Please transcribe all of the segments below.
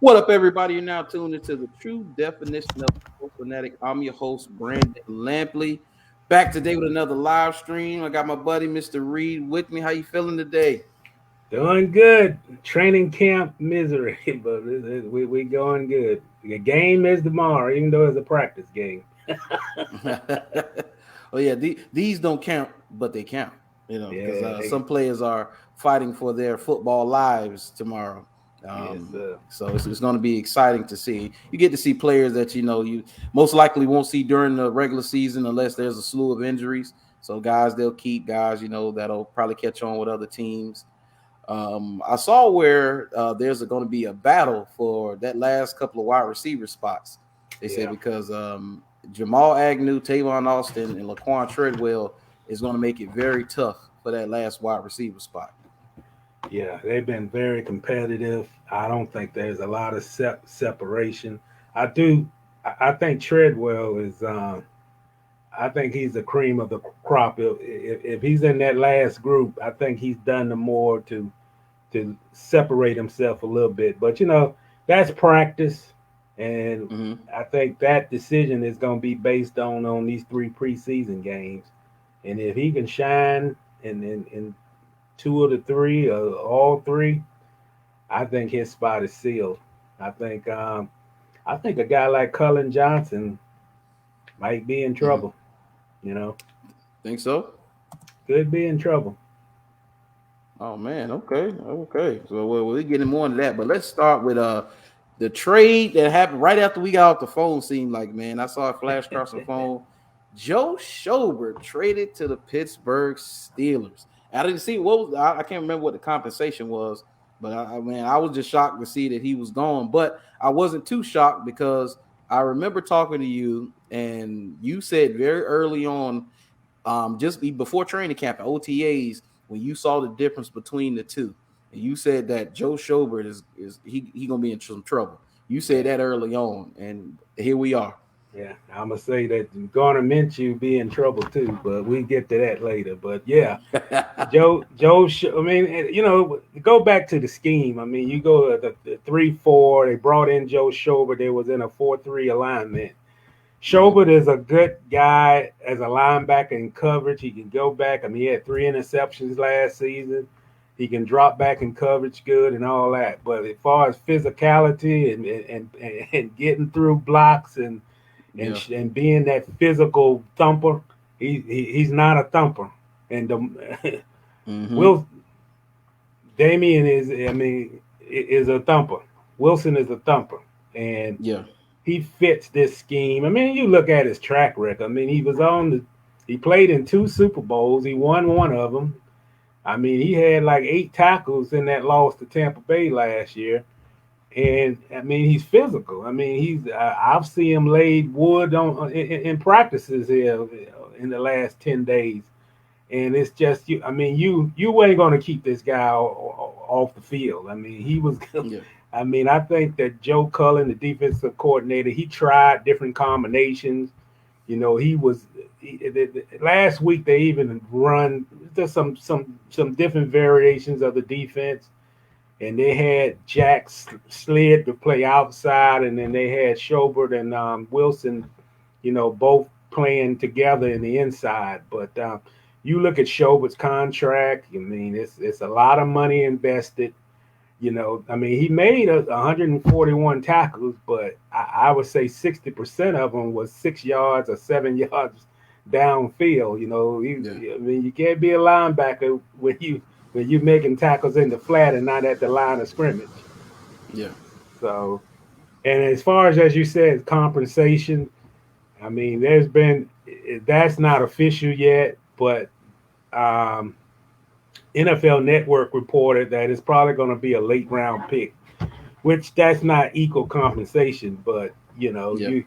What up, everybody? You're now tuned into the true definition of Fanatic. I'm your host, Brandon Lampley. Back today with another live stream. I got my buddy, Mr. Reid, with me. How you feeling today? Doing good. Training camp misery, but we going good. The game is tomorrow, even though it's a practice game. Oh yeah, these don't count, but they count. Because Yeah, some players are fighting for their football lives tomorrow. yes, sir. So it's going to be exciting to see. You get to see players that you most likely won't see during the regular season unless there's a slew of injuries. So guys, they'll keep guys, that'll probably catch on with other teams. I saw where there's going to be a battle for that last couple of wide receiver spots. They said Yeah, because Jamal Agnew, Tavon Austin, and Laquan Treadwell is going to make it very tough for that last wide receiver spot. yeah. They've been very competitive. I don't think there's a lot of separation. I do. I think Treadwell is. I think he's the cream of the crop. If he's in that last group, I think he's done the more to separate himself a little bit. But that's practice, and Mm-hmm. I think that decision is going to be based on these three preseason games. And if he can shine in two of the three or all three, I think his spot is sealed. I think I think a guy like Cullen Johnson might be in Mm-hmm. trouble. You know, Think so? could be in trouble. Oh man, okay. So we're getting more into that, but let's start with the trade that happened right after we got off the phone. Seemed like, man, I saw a flash across the phone. Joe Schobert traded to the Pittsburgh Steelers. I didn't see what was, I can't remember what the compensation was, but I was just shocked to see that he was gone. But I wasn't too shocked because I remember talking to you, and you said very early on, before training camp at OTAs, when you saw the difference between the two, and you said that Joe Schobert is gonna be in some trouble. You said Yeah. that early on, and here we are. Yeah, I'm gonna say that Garner Minshew be in trouble too, but we get to that later. But yeah, I mean, go back to the scheme. I mean, you go to the 3-4. They brought in Joe Schobert. They was in a 4-3 alignment. Mhm. Schobert is a good guy as a linebacker in coverage. He can go back. I mean, he had 3 interceptions last season. He can drop back in coverage good and all that. But as far as physicality and getting through blocks Yeah. and being that physical thumper, he's not a thumper. And Hmm. Will Damien is a thumper. Wilson is a thumper, and Yeah. he fits this scheme. I mean, you look at his track record. I mean, he played in 2 Super Bowls. He won one of them. I mean, he had like 8 tackles in that loss to Tampa Bay last year. And I mean, he's physical. I mean, I've seen him laid wood in practices here in the last 10 days, and it's just you. I mean, you ain't gonna keep this guy off the field. I mean, he was. Yeah. I mean, I think that Joe Cullen, the defensive coordinator, he tried different combinations. He was last week. They even run just some different variations of the defense, and they had Jack Slid to play outside, and then they had Schobert and Wilson, both playing together in the inside. But you look at Schobert's contract. I mean, it's a lot of money invested. I mean, he made 141 tackles, but I would say 60% of them was 6 yards or 7 yards downfield. Yeah. I mean, you can't be a linebacker when you making tackles in the flat and not at the line of scrimmage. Yeah. So, and as far as you said, compensation. I mean, that's not official yet, but um, NFL Network reported that it's probably going to be a late round pick, which that's not equal compensation. But Yeah. you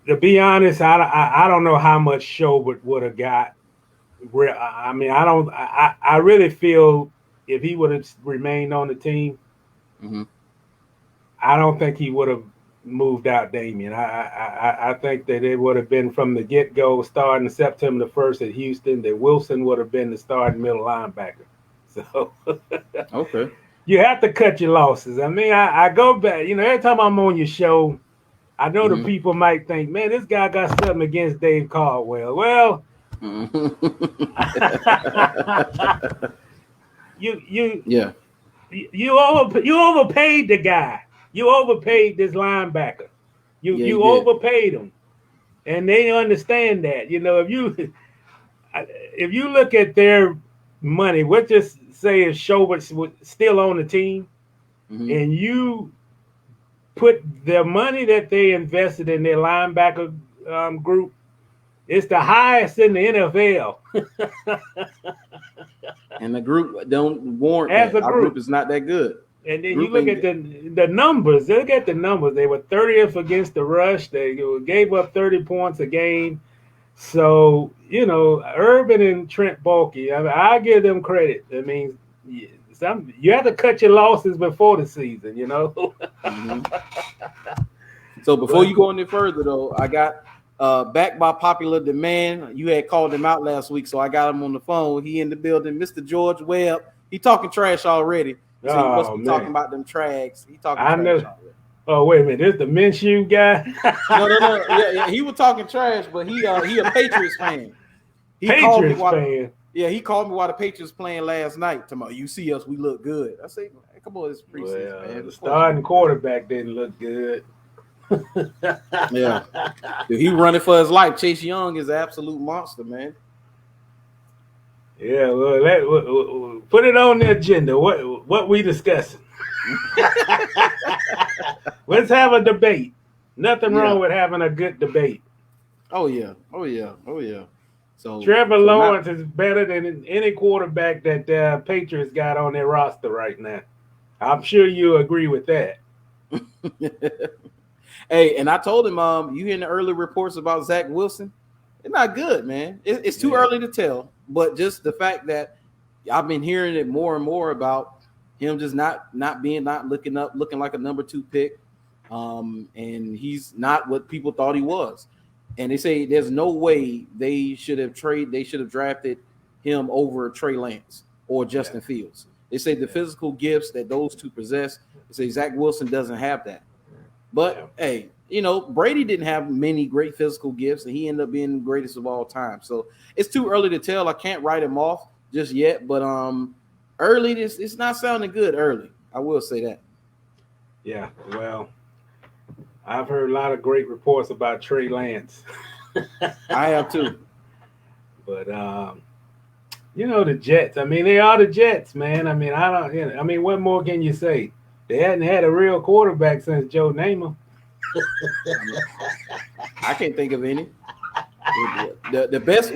to be honest, I don't know how much Schobert would have got. I mean, I don't. I really feel if he would have remained on the team, Hmm. I don't think he would have moved out Damien. I think that it would have been from the get go, starting September 1st at Houston, that Wilson would have been the starting middle linebacker. So Okay. You have to cut your losses. I mean, I go back. Every time I'm on your show, I know the people might think, man, this guy got something against Dave Caldwell. Well, you Yeah. you overpaid the guy. You overpaid this linebacker. Yeah, he You did. overpaid him, and they understand that. If you look at their money, let's just say if Schobert was still on the team, and you put the money that they invested in their linebacker group, it's the highest in the NFL. And the group don't warrant As that. a Our group. group is not that good. And then you Group look ain't at the numbers. Look at the numbers. They were 30th against the rush. They gave up 30 points a game. So, Urban and Trent Baalke, I give them credit. I mean, you have to cut your losses before the season, So before you go any further, though, I got back by popular demand. You had called him out last week, so I got him on the phone. He in the building, Mr. George Webb. He talking trash already. So he must be talking about them trags. He talking trash already. Oh, wait a minute. This the Minshew guy? No. Yeah, he was talking trash, but he a Patriots fan. He called me while the Patriots playing last night. Tomorrow, you see us, we look good. I say, come on, it's preseason, man. The starting quarterback didn't look good. Yeah. Dude, he running for his life. Chase Young is an absolute monster, man. Yeah, well, put it on the agenda. What we discussing? Let's have a debate. Nothing wrong with having a good debate. Oh yeah. So Trevor Lawrence is better than any quarterback that the Patriots got on their roster right now. I'm sure you agree with that. Hey, and I told him, you hearing the early reports about Zach Wilson? It's not good, man. It's too early to tell, but just the fact that I've been hearing it more and more about him just not looking like a number 2 pick, and he's not what people thought he was. And they say there's no way they should have drafted him over Trey Lance or Justin Fields. They say the physical gifts that those two possess. They say Zach Wilson doesn't have that. But hey, Brady didn't have many great physical gifts, and he ended up being the greatest of all time. So it's too early to tell. I can't write him off just yet, but early, it's not sounding good early. I will say that. Yeah, well, I've heard a lot of great reports about Trey Lance. I have too. But the Jets. I mean, they are the Jets, man. I mean, what more can you say? They hadn't had a real quarterback since Joe Namath. I can't think of any. The best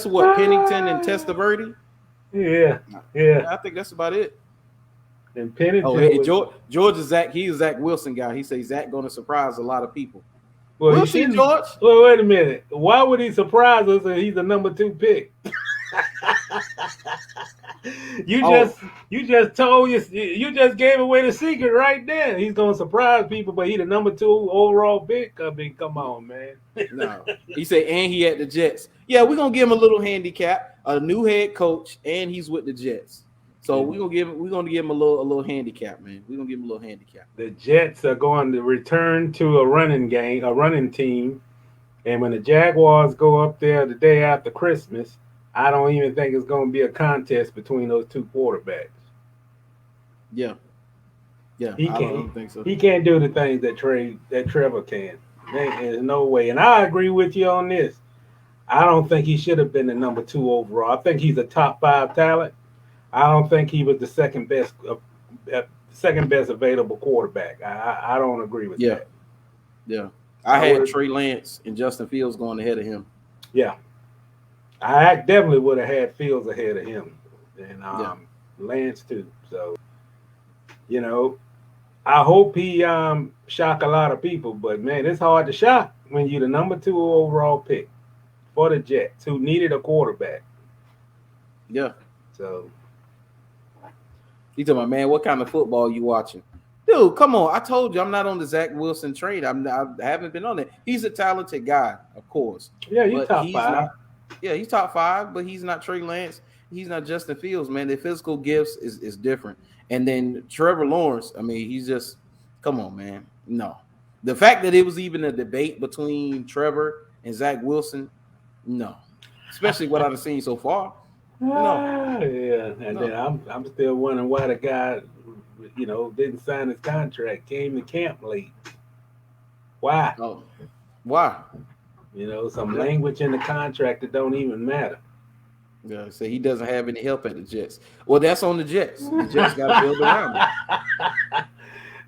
of what, Pennington and Testaverde? Yeah. I think that's about it. And Pennington. Oh, hey, George is Zach. He's a Zach Wilson guy. He says Zach going to surprise a lot of people. Well, we'll see, George. Well, wait a minute. Why would he surprise us if he's a number 2 pick? You just gave away the secret right there. He's gonna surprise people, but he's the number 2 overall pick. I mean, come on, man. No, he said, and he at the Jets. Yeah, we're gonna give him a little handicap, a new head coach, and he's with the Jets. So we're gonna give him a little handicap, man. We're gonna give him a little handicap. The Jets are going to return to a running team, and when the Jaguars go up there the day after Christmas, I don't even think it's going to be a contest between those 2 quarterbacks. Yeah. He I don't think so. He can't do the things that Trevor can. There's no way. And I agree with you on this. I don't think he should have been the number 2 overall. I think he's a top 5 talent. I don't think he was the second best available quarterback. I don't agree with that. Yeah. I had Trey Lance and Justin Fields going ahead of him. Yeah. I definitely would have had Fields ahead of him and Lance too. So, I hope he shock a lot of people. But, man, it's hard to shock when you're the number 2 overall pick for the Jets who needed a quarterback. Yeah. So. You talking about, man, what kind of football you watching? Dude, come on. I told you I'm not on the Zach Wilson train. I haven't been on it. He's a talented guy, of course. Yeah, he's top 5. He's top 5, but he's not Trey Lance. He's not Justin Fields, man. The physical gifts is different. And then Trevor Lawrence, I mean, he's just come on, man. No. The fact that it was even a debate between Trevor and Zach Wilson, no. Especially what I've seen so far. No. Yeah, and No. then I'm still wondering why the guy, didn't sign his contract, came to camp late. Why? No. Why? Some Yeah. language in the contract that don't even matter. Yeah, so he doesn't have any help at the Jets. Well, that's on the Jets. The Jets got to build around him.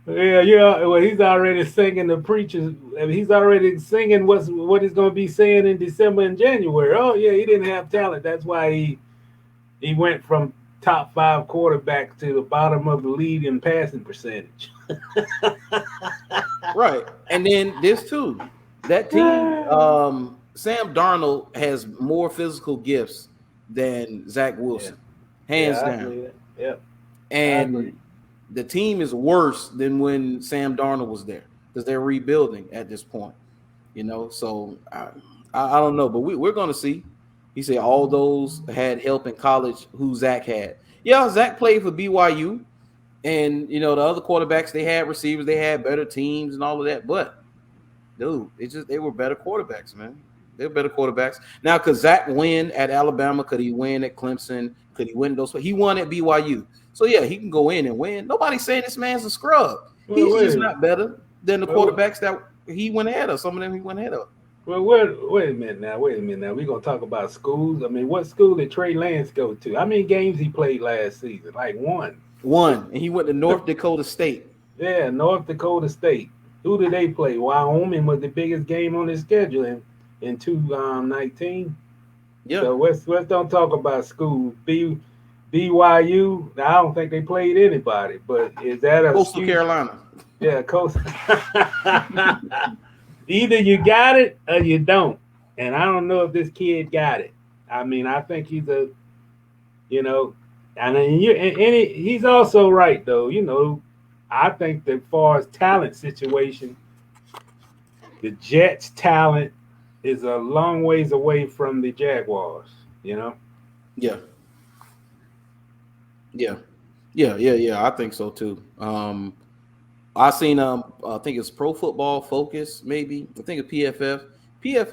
Yeah. Well, he's already singing the preachers. I mean, he's already singing what he's going to be saying in December and January. Oh yeah, he didn't have talent. That's why he went from top 5 quarterback to the bottom of the league in passing percentage. Right. And then this too. That team, Sam Darnold has more physical gifts than Zach Wilson, hands I down. agree. Yep. I agree. And the team is worse than when Sam Darnold was there because they're rebuilding at this point. So I don't know, but we're going to see. He said all those had help in college who Zach had. Yeah, Zach played for BYU, and the other quarterbacks they had receivers, they had better teams and all of that. But dude, they were better quarterbacks, man. They were better quarterbacks. Now, could Zach win at Alabama? Could he win at Clemson? Could he win those? He won at BYU. So yeah, he can go in and win. Nobody's saying this man's a scrub. He's just not better than the quarterbacks that he went ahead of. Some of them he went ahead of. Well, wait a minute now. We're going to talk about schools. I mean, what school did Trey Lance go to? How many games he played last season? Like one. And he went to North Dakota State. Yeah, North Dakota State. Who did they play? Wyoming was the biggest game on his schedule in 2019. Yeah. So let's don't talk about schools. BYU. Now, I don't think they played anybody, but is that a Coastal Carolina? Yeah, Coastal. Either you got it or you don't, and I don't know if this kid got it. I mean, I think he's and he's also right though. I think that as far as talent situation, the Jets' talent is a long ways away from the Jaguars. Yeah. I think so too. I seen I think it's Pro Football Focus, maybe. I think it's PFF. I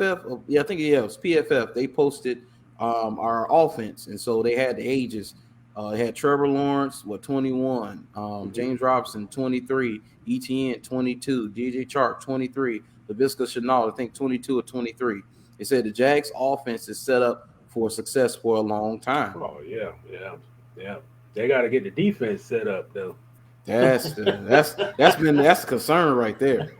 think it was PFF. They posted our offense, and so they had the ages. They had Trevor Lawrence, 21, James Robinson, 23, ETN, 22, DJ Chark, 23, Laviska Shenault, I think 22 or 23. They said the Jags offense is set up for success for a long time. Oh yeah. They got to get the defense set up though. That's a concern right there.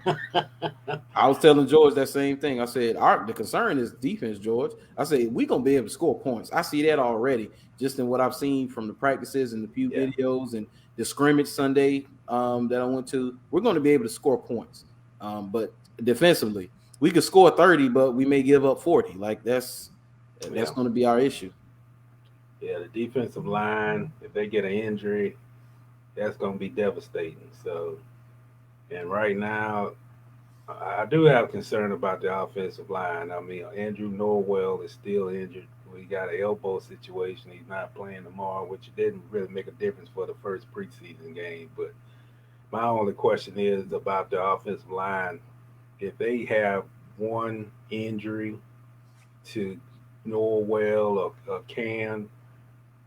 I was telling George that same thing. I said, the concern is defense, George. I said, we're going to be able to score points. I see that already, just in what I've seen from the practices and the few videos and the scrimmage Sunday that I went to. We're going to be able to score points. But defensively, we could score 30, but we may give up 40. Like that's going to be our issue. Yeah, the defensive line, if they get an injury, that's going to be devastating. So, and right now, I do have concern about the offensive line. I mean, Andrew Norwell is still injured. We got an elbow situation. He's not playing tomorrow, which didn't really make a difference for the first preseason game. But my only question is about the offensive line. If they have one injury to Norwell or Cam,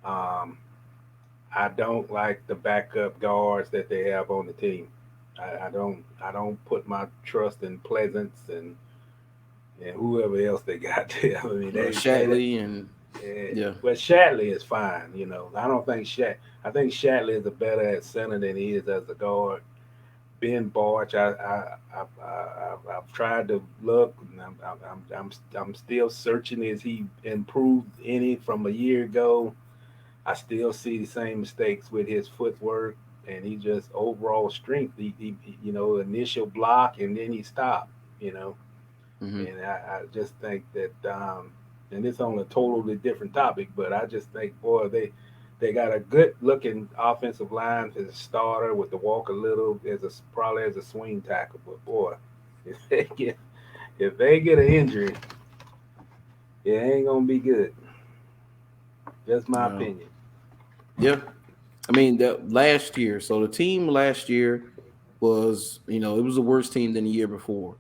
I don't like the backup guards that they have on the team. I don't put my trust in Pleasance and whoever else they got there. I mean, Shatley but Shatley is fine. I don't think I think Shatley is a better at center than he is as a guard. Ben Barch, I've tried to look, and I'm still searching. Is he improved any from a year ago? I still see the same mistakes with his footwork, and he just overall strength. He initial block, and then he stopped. Mm-hmm. And I just think that, and it's on a totally different topic, but I just think, boy, they got a good looking offensive line as a starter with the Walker Little probably as a swing tackle. But boy, if they get an injury, it ain't gonna be good. Just my opinion. Yeah. I mean, that last year. So the team last year was, it was a worse team than the year before,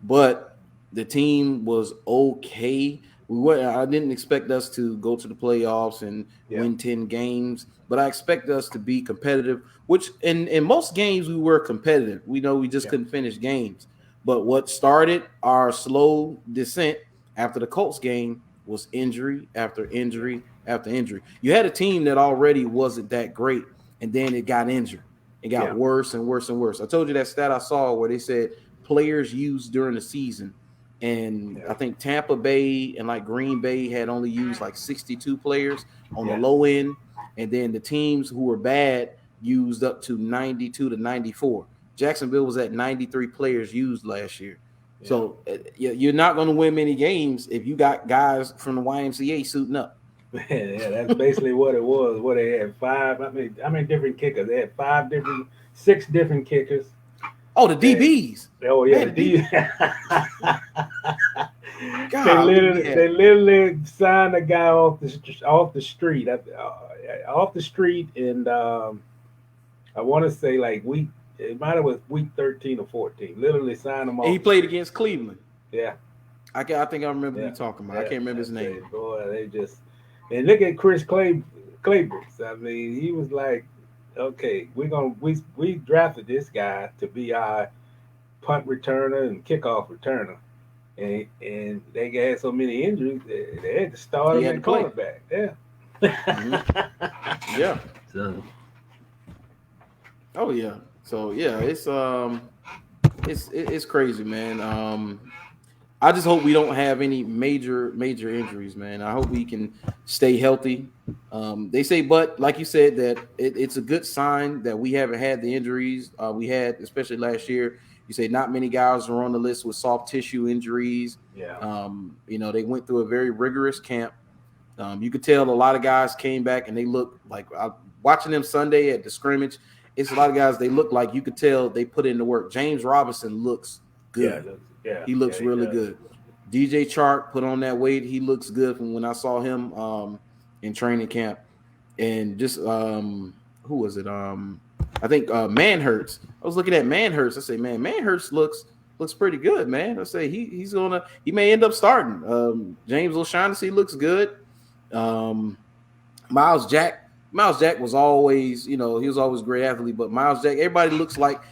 but the team was okay. I didn't expect us to go to the playoffs and win 10 games, but I expect us to be competitive. Which in most games we were competitive. We know we just couldn't finish games. But what started our slow descent after the Colts game was injury after injury after injury. You had a team that already wasn't that great, and then it got injured. It got worse and worse and worse. I told you that stat I saw where they said players used during the season. And I think Tampa Bay and like Green Bay had only used like 62 players on the low end. And then the teams who were bad used up to 92 to 94. Jacksonville was at 93 players used last year. Yeah. So you're not going to win many games if you got guys from the YMCA suiting up. Yeah, that's basically what it was. What they had how many different kickers? They had 6 different kickers. Oh, the DBs. Oh yeah, man, the DBs. They literally signed a guy off the street, and I want to say like it might have was week 13 or 14. Literally signed him off. And he played against Cleveland. Yeah, I think I remember you talking about. I can't remember his name. Boy, and look at Chris Claybrooks. I mean, he was like, okay, we drafted this guy to be our punt returner and kickoff returner, and they had so many injuries they had to start him at quarterback. Yeah. Mm-hmm. Yeah. So. Oh yeah. So yeah, it's crazy, man. I just hope we don't have any major injuries, man. I hope we can stay healthy. They say, but like you said, that it's a good sign that we haven't had the injuries we had, especially last year. You say not many guys are on the list with soft tissue injuries. Yeah. They went through a very rigorous camp. You could tell a lot of guys came back and they look like watching them Sunday at the scrimmage. It's a lot of guys. They look like you could tell they put in the work. James Robinson looks good. Yeah, he looks really good. DJ Chark put on that weight. He looks good from when I saw him in training camp. And just who was it? I think Manhurts. I was looking at Manhurts. I say, man, Manhurts looks pretty good, man. I say he may end up starting. James O'Shaughnessy looks good. Miles Jack was always, he was always a great athlete, but Miles Jack, everybody looks like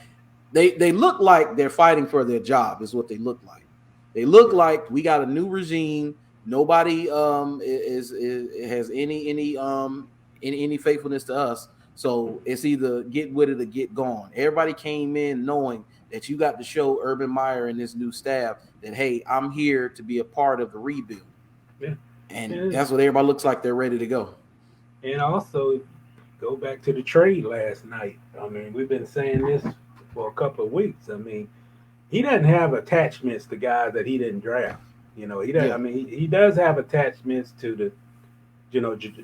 they look like they're fighting for their job is what they look like. They look like we got a new regime. Nobody has any faithfulness to us. So it's either get with it or get gone. Everybody came in knowing that you got to show Urban Meyer and this new staff that, hey, I'm here to be a part of the rebuild. Yeah. And that's what everybody looks like they're ready to go. And also, go back to the trade last night. I mean, we've been saying this for a couple of weeks. I mean, he doesn't have attachments to guys that he didn't draft. He doesn't. Yeah. I mean, he does have attachments to the,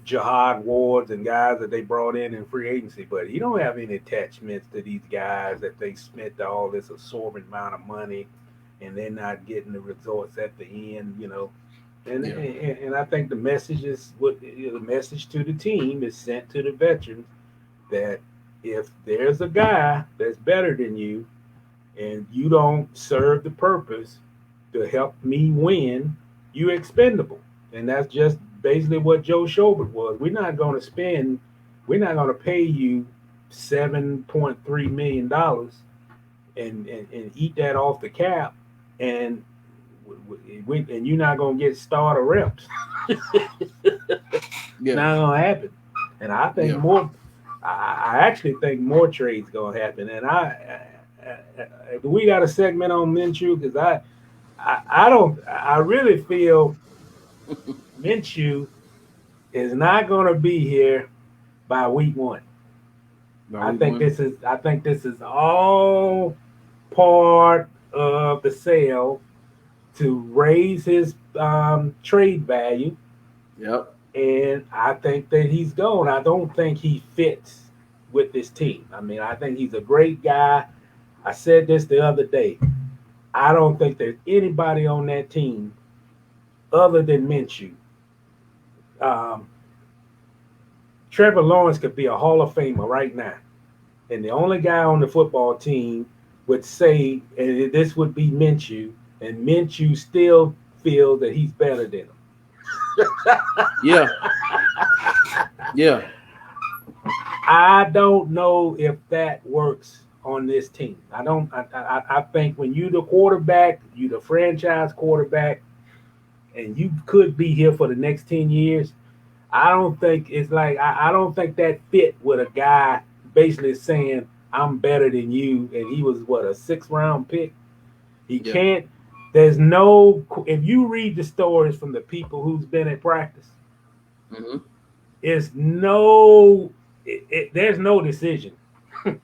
Jihad Wards and guys that they brought in free agency, but he don't have any attachments to these guys that they spent all this absorbent amount of money, and they're not getting the results at the end. And I think the message is the message to the team is sent to the veterans that if there's a guy that's better than you and you don't serve the purpose to help me win, you expendable. And that's just basically what Joe Schobert was. We're not going to pay you $7.3 million and eat that off the cap, and you're not going to get starter reps. Not going to happen. And I think I actually think more trades going to happen. And we got a segment on Minshew because I really feel Minshew is not going to be here by week 1. I think this is all part of the sale to raise his trade value. Yep. And I think that he's gone. I don't think he fits with this team. I mean, I think he's a great guy. I said this the other day. I don't think there's anybody on that team other than Minshew Trevor Lawrence could be a Hall of Famer right now. And the only guy on the football team would say, and this would be Minshew, and Minshew still feels that he's better than him. Yeah. Yeah. I don't know if that works on this team. I think when you the quarterback, you the franchise quarterback, and you could be here for the next 10 years, I don't think it's like I don't think that fit with a guy basically saying I'm better than you, and he was what, a 6th round pick. He can't. There's no. If you read the stories from the people who's been at practice, it's no. There's no decision.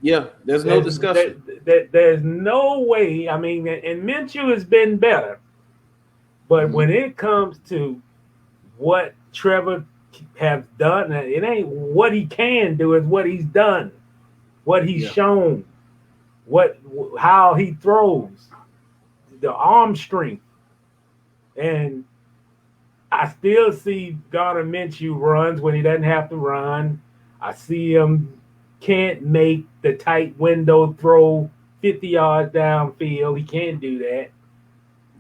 Yeah, there's no discussion. There's no way. I mean, and Minshew has been better, but when it comes to what Trevor have done, it ain't what he can do, it's what he's done, what he's shown, how he throws, the arm strength. And I still see Gardner Minshew runs when he doesn't have to run. I see him can't make the tight window throw 50 yards downfield. He can't do that.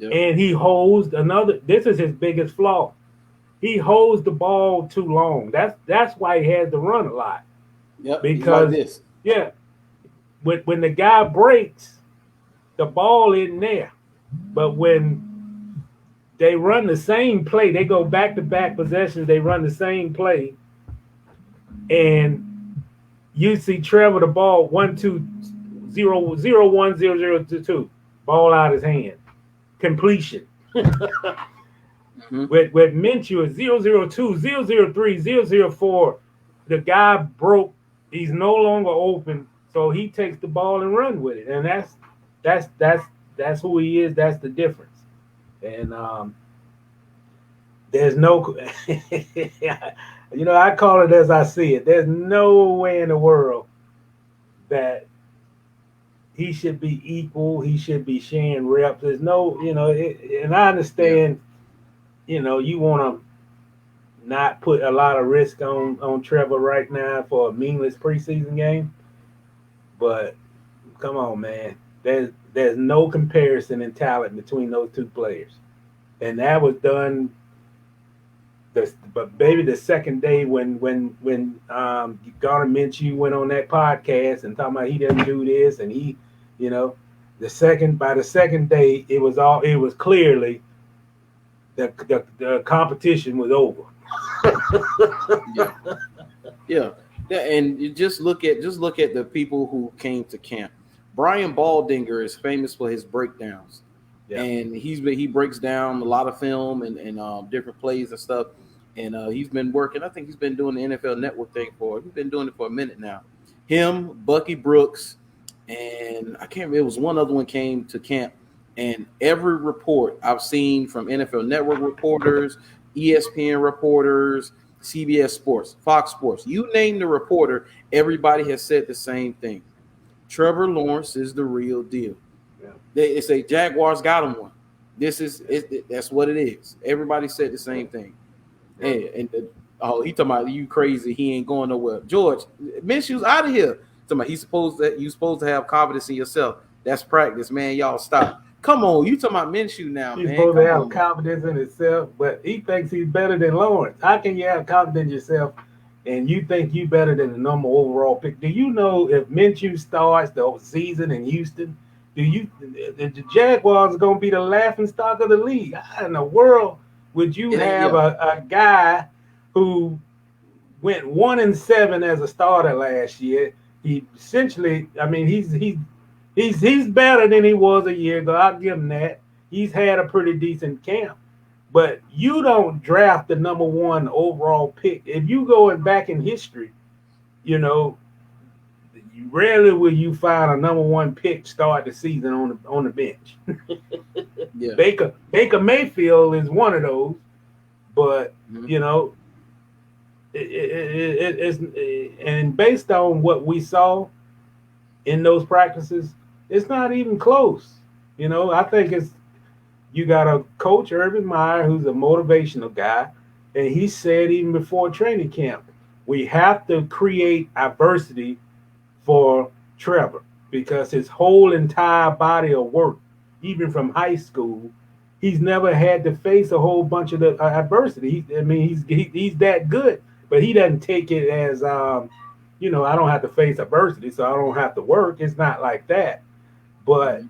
Yep. And he holds this is his biggest flaw. He holds the ball too long. That's why he has to run a lot. Yep. Because when the guy breaks, the ball isn't there. But when they run the same play, they go back-to-back possessions, they run the same play, and you see Trevor the ball 1-2 0 0 1 0 0 2 ball out his hand, completion. With Minshew is 0-0-2, 0-0-3, 0-0-4. The guy broke. He's no longer open, so he takes the ball and run with it, and that's who he is. That's the difference. And there's no, I call it as I see it. There's no way in the world that he should be equal. He should be sharing reps. There's no, and I understand. You want to not put a lot of risk on Trevor right now for a meaningless preseason game. But come on, man. There's no comparison in talent between those two players. And that was done but maybe the second day when Gardner Minshew went on that podcast and talking about he doesn't do this, and he, by the second day it was clearly the competition was over. Yeah, and you just look at the people who came to camp. Brian Baldinger is famous for his breakdowns, and he breaks down a lot of film and different plays and stuff. And he's been working. I think he's been doing the NFL Network thing he's been doing it for a minute now. Him, Bucky Brooks, and I can't remember. It was one other one came to camp. And every report I've seen from NFL Network reporters, ESPN reporters, CBS Sports, Fox Sports, you name the reporter, everybody has said the same thing. Trevor Lawrence is the real deal. Yeah. They say Jaguars got him one. That's what it is. Everybody said the same thing. Yeah. And he talking about you crazy. He ain't going nowhere. George, Minshew's out of here. Talking about you supposed to have confidence in yourself. That's practice, man. Y'all stop. Come on, you talking about Minshew now, he's man. He's supposed to have confidence in himself, but he thinks he's better than Lawrence. How can you have confidence in yourself and you think you better than the number overall pick? Do you know if Minshew starts the season in Houston, the Jaguars are going to be the laughing stock of the league? How in the world would you have a guy who went 1-7 as a starter last year? He essentially, he's better than he was a year ago. I'll give him that. He's had a pretty decent camp. But you don't draft the number 1 overall pick. If you go back in history, rarely will you find a number 1 pick start the season on the bench. Yeah. Baker Mayfield is one of those, but it's and based on what we saw in those practices, it's not even close. I think you got a coach, Urban Meyer, who's a motivational guy, and he said even before training camp, We have to create adversity for Trevor because his whole entire body of work, even from high school, he's never had to face a whole bunch of the adversity. He's that good, but he doesn't take it as I don't have to face adversity, so I don't have to work. It's not like that. But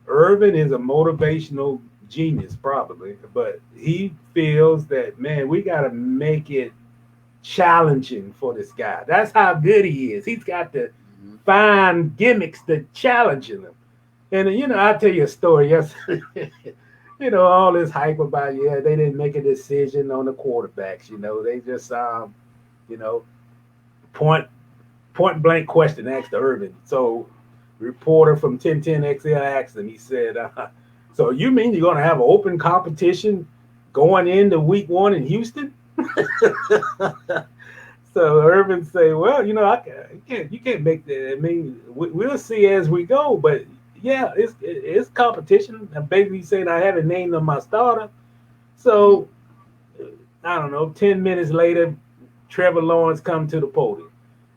Urban is a motivational genius, probably, but he feels that man, we got to make it challenging for this guy. That's how good he is. He's got to find gimmicks to challenge him. And I'll tell you a story. Yes, all this hype about they didn't make a decision on the quarterbacks. They just you know point blank question asked Urban. So reporter from 1010XL asked him. He said, "So you mean you're going to have an open competition going into Week 1 in Houston?" So Urban say, "Well, you can't make that. I mean, we'll see as we go, but yeah, it's competition." I'm basically saying I haven't named them my starter. So I don't know. 10 minutes later, Trevor Lawrence come to the podium.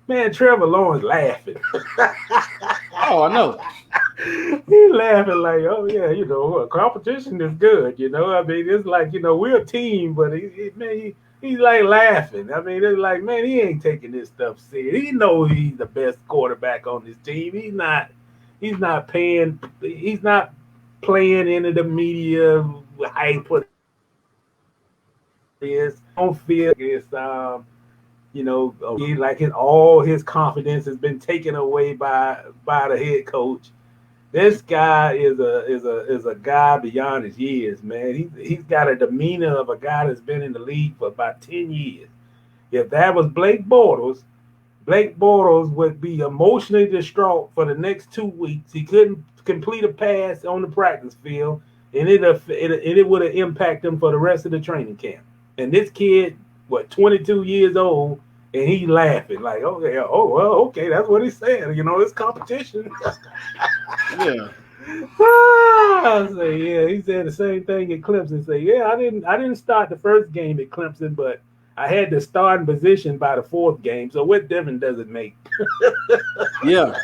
Man, Trevor Lawrence laughing. Oh, I know. He's laughing like, oh yeah, competition is good. I mean, it's like we're a team, but he's like laughing. I mean, it's like, man, he ain't taking this stuff serious. He knows he's the best quarterback on this team. He's not paying. He's not playing into the media hype. What is don't feel it's like all his confidence has been taken away by the head coach. This guy is a guy beyond his years, man. He's got a demeanor of a guy that's been in the league for about 10 years. If that was Blake Bortles would be emotionally distraught for the next 2 weeks. He couldn't complete a pass on the practice field, and it would have impacted him for the rest of the training camp. And this kid, 22 years old, and he's laughing like, oh yeah, oh well, okay, that's what he's saying. It's competition. Yeah. I say, yeah, he said the same thing at Clemson. Say, yeah, I didn't start the first game at Clemson, but I had the starting position by the fourth game. So what difference does it make? Yeah.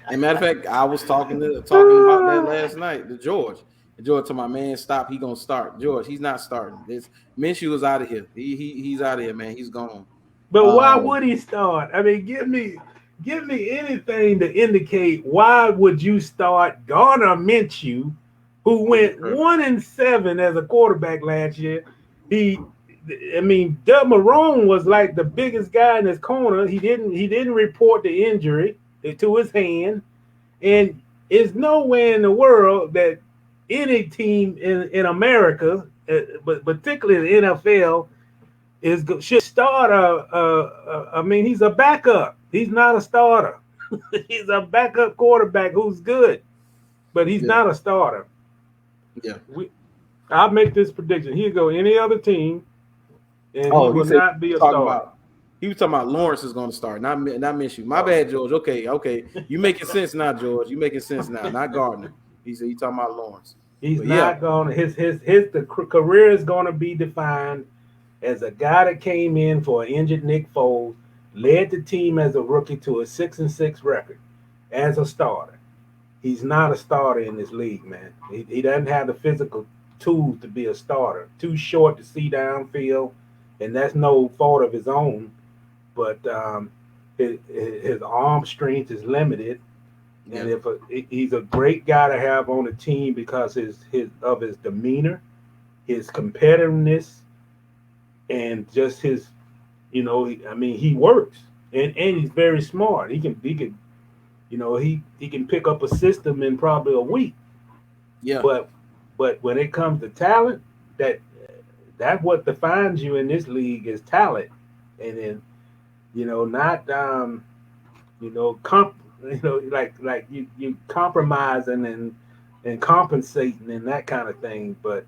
And matter of fact, I was talking about that last night to George. And George told my man, stop, he gonna start. George, he's not starting. This Minshew is out of here. He's out of here, man. He's gone. But why would he start? I mean, give me anything to indicate why would you start Garner Minshew, who went 1-7 as a quarterback last year. Doug Marrone was like the biggest guy in his corner. He didn't report the injury to his hand, and there's nowhere in the world that any team in America, but particularly the NFL, should start he's a backup. He's not a starter. He's a backup quarterback who's good, but he's not a starter. Yeah. I'll make this prediction. He'll go any other team, and he will not be a starter. He was talking about Lawrence is going to start, not Minshew. My bad, George. Okay. You making sense now, George. You making sense now, not Gardner. He said he's talking about Lawrence. He's not going. The career is going to be defined as a guy that came in for an injured Nick Foles, led the team as a rookie to a 6-6 record as a starter. He's not a starter in this league, man. He doesn't have the physical tools to be a starter. Too short to see downfield, and that's no fault of his own. But his arm strength is limited, and he's a great guy to have on the team because his demeanor, his competitiveness, and just his, he works and he's very smart. He can pick up a system in probably a week. Yeah. But when it comes to talent, that's what defines you in this league is talent, and then not like you compromising and compensating and that kind of thing, but.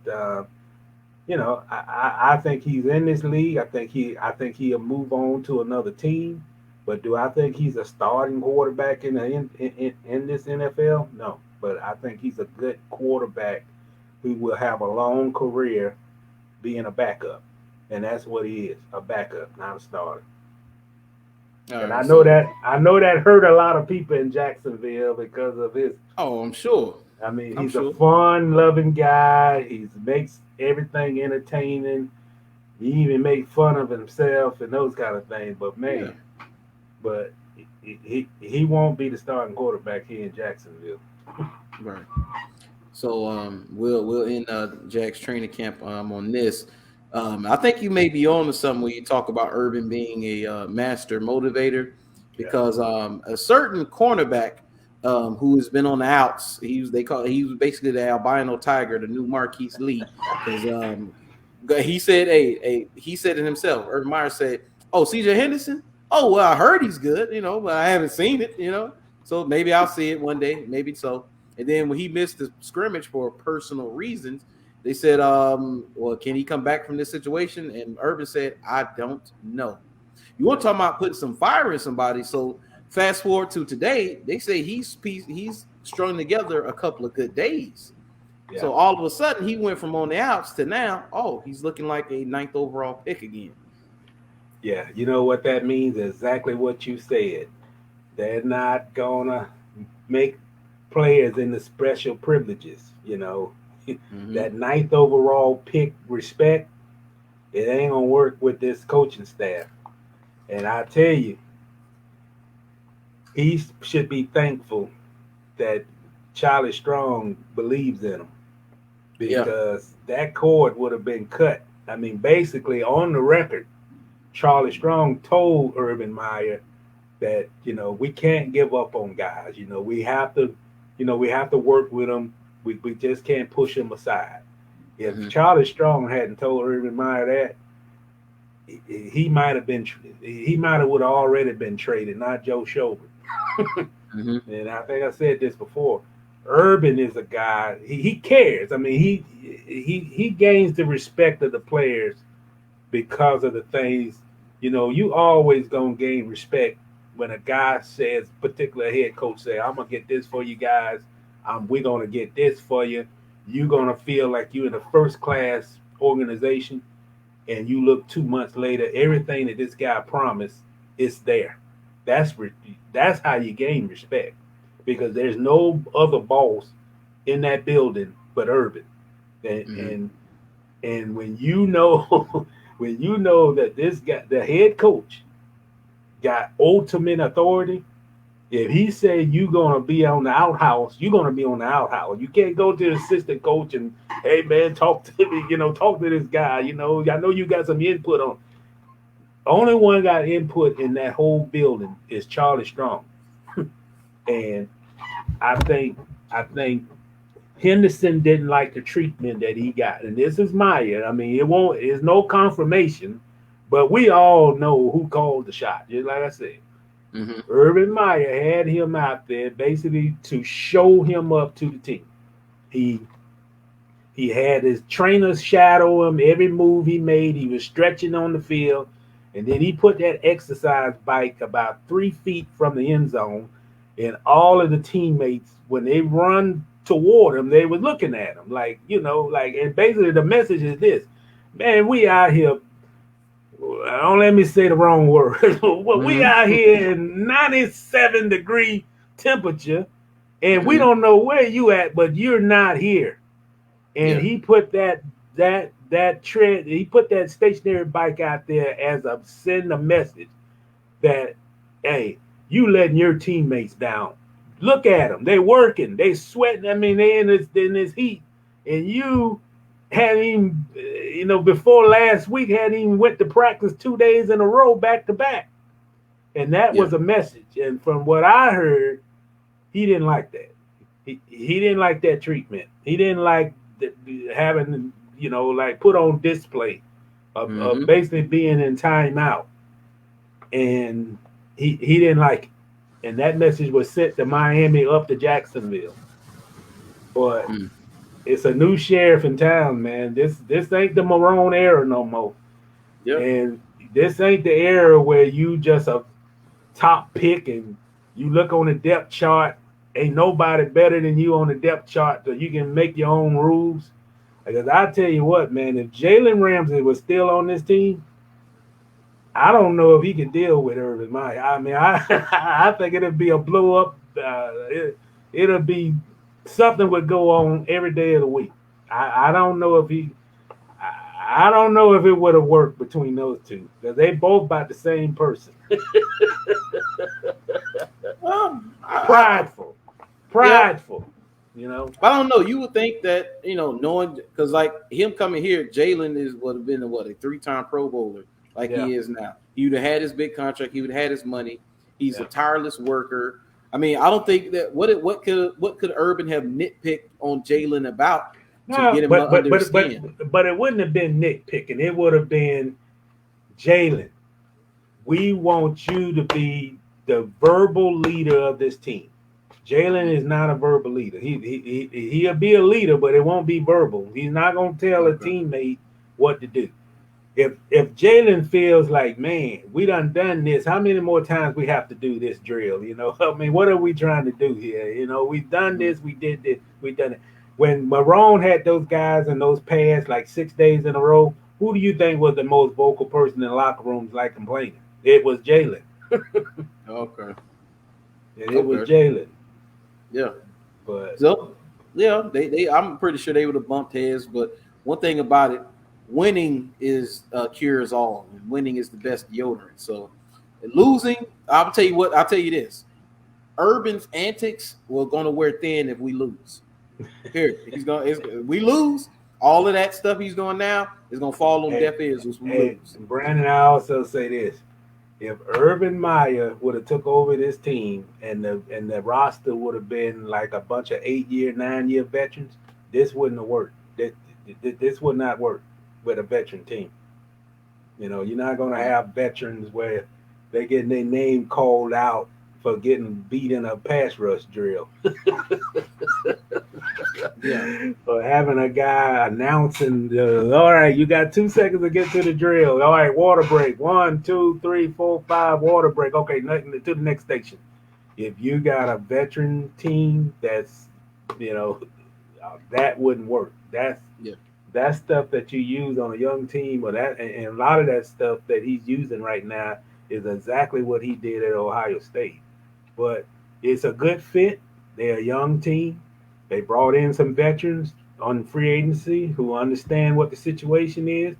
I think he's in this league. I think he'll move on to another team. But do I think he's a starting quarterback in this NFL? No. But I think he's a good quarterback who will have a long career being a backup. And that's what he is, a backup, not a starter. And I know that hurt a lot of people in Jacksonville because of his. Oh, I'm sure. I mean, I'm he's a sure. fun-loving guy. He makes everything entertaining. He even makes fun of himself and those kind of things. But Yeah. man, but he won't be the starting quarterback here in Jacksonville. Right. So we'll end Jack's training camp on this. I think you may be on to something when you talk about Urban being a master motivator, Yeah. because a certain cornerback who has been on the outs, he was basically the albino tiger, the new Marquise Lee, because he said, he said it himself. Urban Meyer said, "Oh, CJ Henderson. Oh, well, I heard he's good, but I haven't seen it, So maybe I'll see it one day, maybe so." And then when he missed the scrimmage for personal reasons, they said, "Well, can he come back from this situation?" And Urban said, "I don't know." You want to talk about putting some fire in somebody? So fast forward to today, they say he's strung together a couple of good days. Yeah. So all of a sudden, he went from on the outs to now, he's looking like a 9th overall pick again. Yeah, you know what that means? Exactly what you said. They're not gonna make players into special privileges. That 9th overall pick respect, it ain't gonna work with this coaching staff. And I tell you, he should be thankful that Charlie Strong believes in him, because that cord would have been cut. I mean, basically on the record, Charlie Strong told Urban Meyer that we can't give up on guys. We have to work with them. We just can't push them aside. If Charlie Strong hadn't told Urban Meyer that, he might have would have already been traded, not Joe Schobert. And I think I said this before. Urban is a guy. He cares. I mean, he gains the respect of the players because of the things. You always gonna gain respect when a guy says, particular head coach say, "I'm gonna get this for you guys. We're gonna get this for you. You're gonna feel like you're in a first class organization." And you look 2 months later, everything that this guy promised is there. That's how you gain respect, because there's no other boss in that building but Urban. And when when you know that this guy, the head coach, got ultimate authority, if he said you're gonna be on the outhouse, you're gonna be on the outhouse. You can't go to the assistant coach and, "Hey man, talk to me, talk to this guy. I know you got some input on." Only one got input in that whole building is Charlie Strong. And I think Henderson didn't like the treatment that he got. And this is Meyer. I mean, it's no confirmation, but we all know who called the shot. Just like I said. Urban Meyer had him out there basically to show him up to the team. He had his trainers shadow him every move he made. He was stretching on the field, and then he put that exercise bike about 3 feet from the end zone, and all of the teammates, when they run toward him, they were looking at him and basically the message is this: man, we out here. Don't let me say the wrong word. We out here in 97-degree temperature, and we don't know where you at, but you're not here. And he put that he put that stationary bike out there as send a message that, hey, you letting your teammates down. Look at them. They working. They sweating. I mean, they in this heat, and you hadn't even, before last week, hadn't even went to practice 2 days in a row back to back. And that was a message. And from what I heard, he didn't like that. He didn't like that treatment. He didn't like having, put on display of basically being in timeout. And he didn't like it. And that message was sent to Miami up to Jacksonville. But it's a new sheriff in town, man. This ain't the Marone era no more. Yep. And this ain't the era where you just a top pick and you look on the depth chart. Ain't nobody better than you on the depth chart, so you can make your own rules. Because I tell you what, man, if Jalen Ramsey was still on this team, I don't know if he can deal with Urban Meyer. I mean, I I think it'll be a blow up. It'll be something would go on every day of the week. I don't know if he. I don't know if it would have worked between those two because they both about the same person. Um, I, Prideful, yeah, prideful. You know. I don't know. You would think that knowing because like him coming here, Jalen is would have been a 3-time Pro Bowler like Yeah. he is now. He would have had his big contract. He would have had his money. He's a Yeah. tireless worker. I mean, I don't think that what could Urban have nitpicked on Jalen about to No, get him under his but skin? but it wouldn't have been nitpicking. It would have been Jalen. We want you to be the verbal leader of this team. Jalen is not a verbal leader. He'll be a leader, but it won't be verbal. He's not gonna tell a Okay. teammate what to do. If Jalen feels like, man, we done this, how many more times we have to do this drill? I mean, what are we trying to do here? We've done this, we did this, we done it. When Marone had those guys and those pads like 6 days in a row, who do you think was the most vocal person in the locker rooms like complaining? It was Jalen. Okay. And it was Jalen. Yeah. But So yeah, they I'm pretty sure they would have bumped heads. But one thing about it, winning is cures all, and winning is the best deodorant. So losing, I'll tell you what. I'll tell you this: Urban's antics were going to wear thin if we lose. Here, if we lose, all of that stuff he's doing now is going to fall on deaf ears as we lose. Brandon, I also say this. If Urban Meyer would have took over this team and the roster would have been like a bunch of 8-year, 9-year veterans, this wouldn't have worked. This would not work with a veteran team. You're not going to have veterans where they getting their name called out for getting beat in a pass rush drill. Yeah. Or having a guy announcing, all right, you got 2 seconds to get to the drill. All right, water break. 1, 2, 3, 4, 5, water break. Okay, nothing to the next station. If you got a veteran team that's, that wouldn't work. That's stuff that you use on a young team, and a lot of that stuff that he's using right now is exactly what he did at Ohio State. But it's a good fit. They're a young team. They brought in some veterans on free agency who understand what the situation is.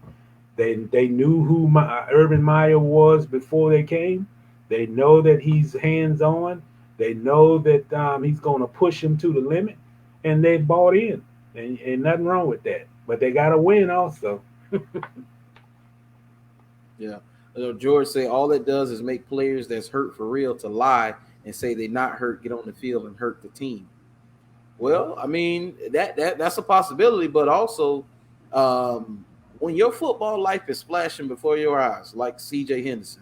They knew who Urban Meyer was before they came. They know that he's hands-on. They know that he's going to push him to the limit, and they bought in, and nothing wrong with that. But they got to win also. Yeah. George say all it does is make players that's hurt for real to lie and say they're not hurt, get on the field and hurt the team. Well, I mean, that's a possibility, but also when your football life is flashing before your eyes, like CJ Henderson,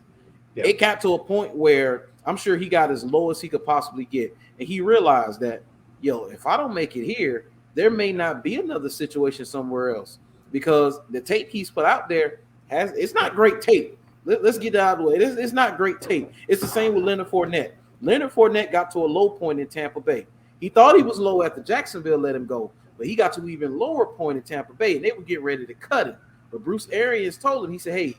it got to a point where I'm sure he got as low as he could possibly get. And he realized that, if I don't make it here, there may not be another situation somewhere else, because the tape he's put out there it's not great tape. Let's get that out of the way. It's not great tape. It's the same with Leonard Fournette. Leonard Fournette got to a low point in Tampa Bay. He thought he was low after Jacksonville let him go, but he got to an even lower point in Tampa Bay, and they were getting ready to cut him. But Bruce Arians told him, he said, hey,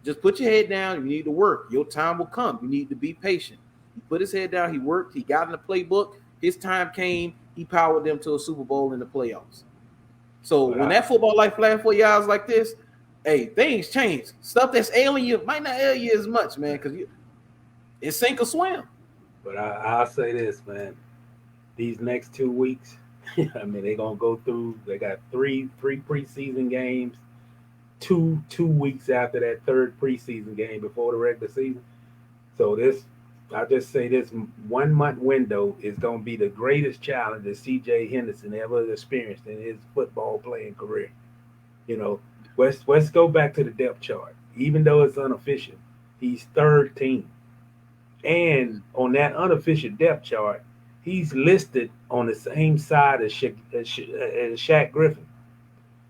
just put your head down. You need to work. Your time will come. You need to be patient. He put his head down. He worked. He got in the playbook. His time came. He powered them to a Super Bowl in the playoffs. So when that football life flashed for your eyes like this, hey, things change. Stuff that's ailing you might not ail you as much, man, because it's sink or swim. But I'll say this, man. These next 2 weeks, I mean, they're going to go through. They got three preseason games, two weeks after that third preseason game before the regular season. So I'll just say this 1 month window is going to be the greatest challenge that CJ Henderson ever experienced in his football playing career. Let's go back to the depth chart. Even though it's unofficial, he's third team. And on that unofficial depth chart, he's listed on the same side as Shaq Griffin.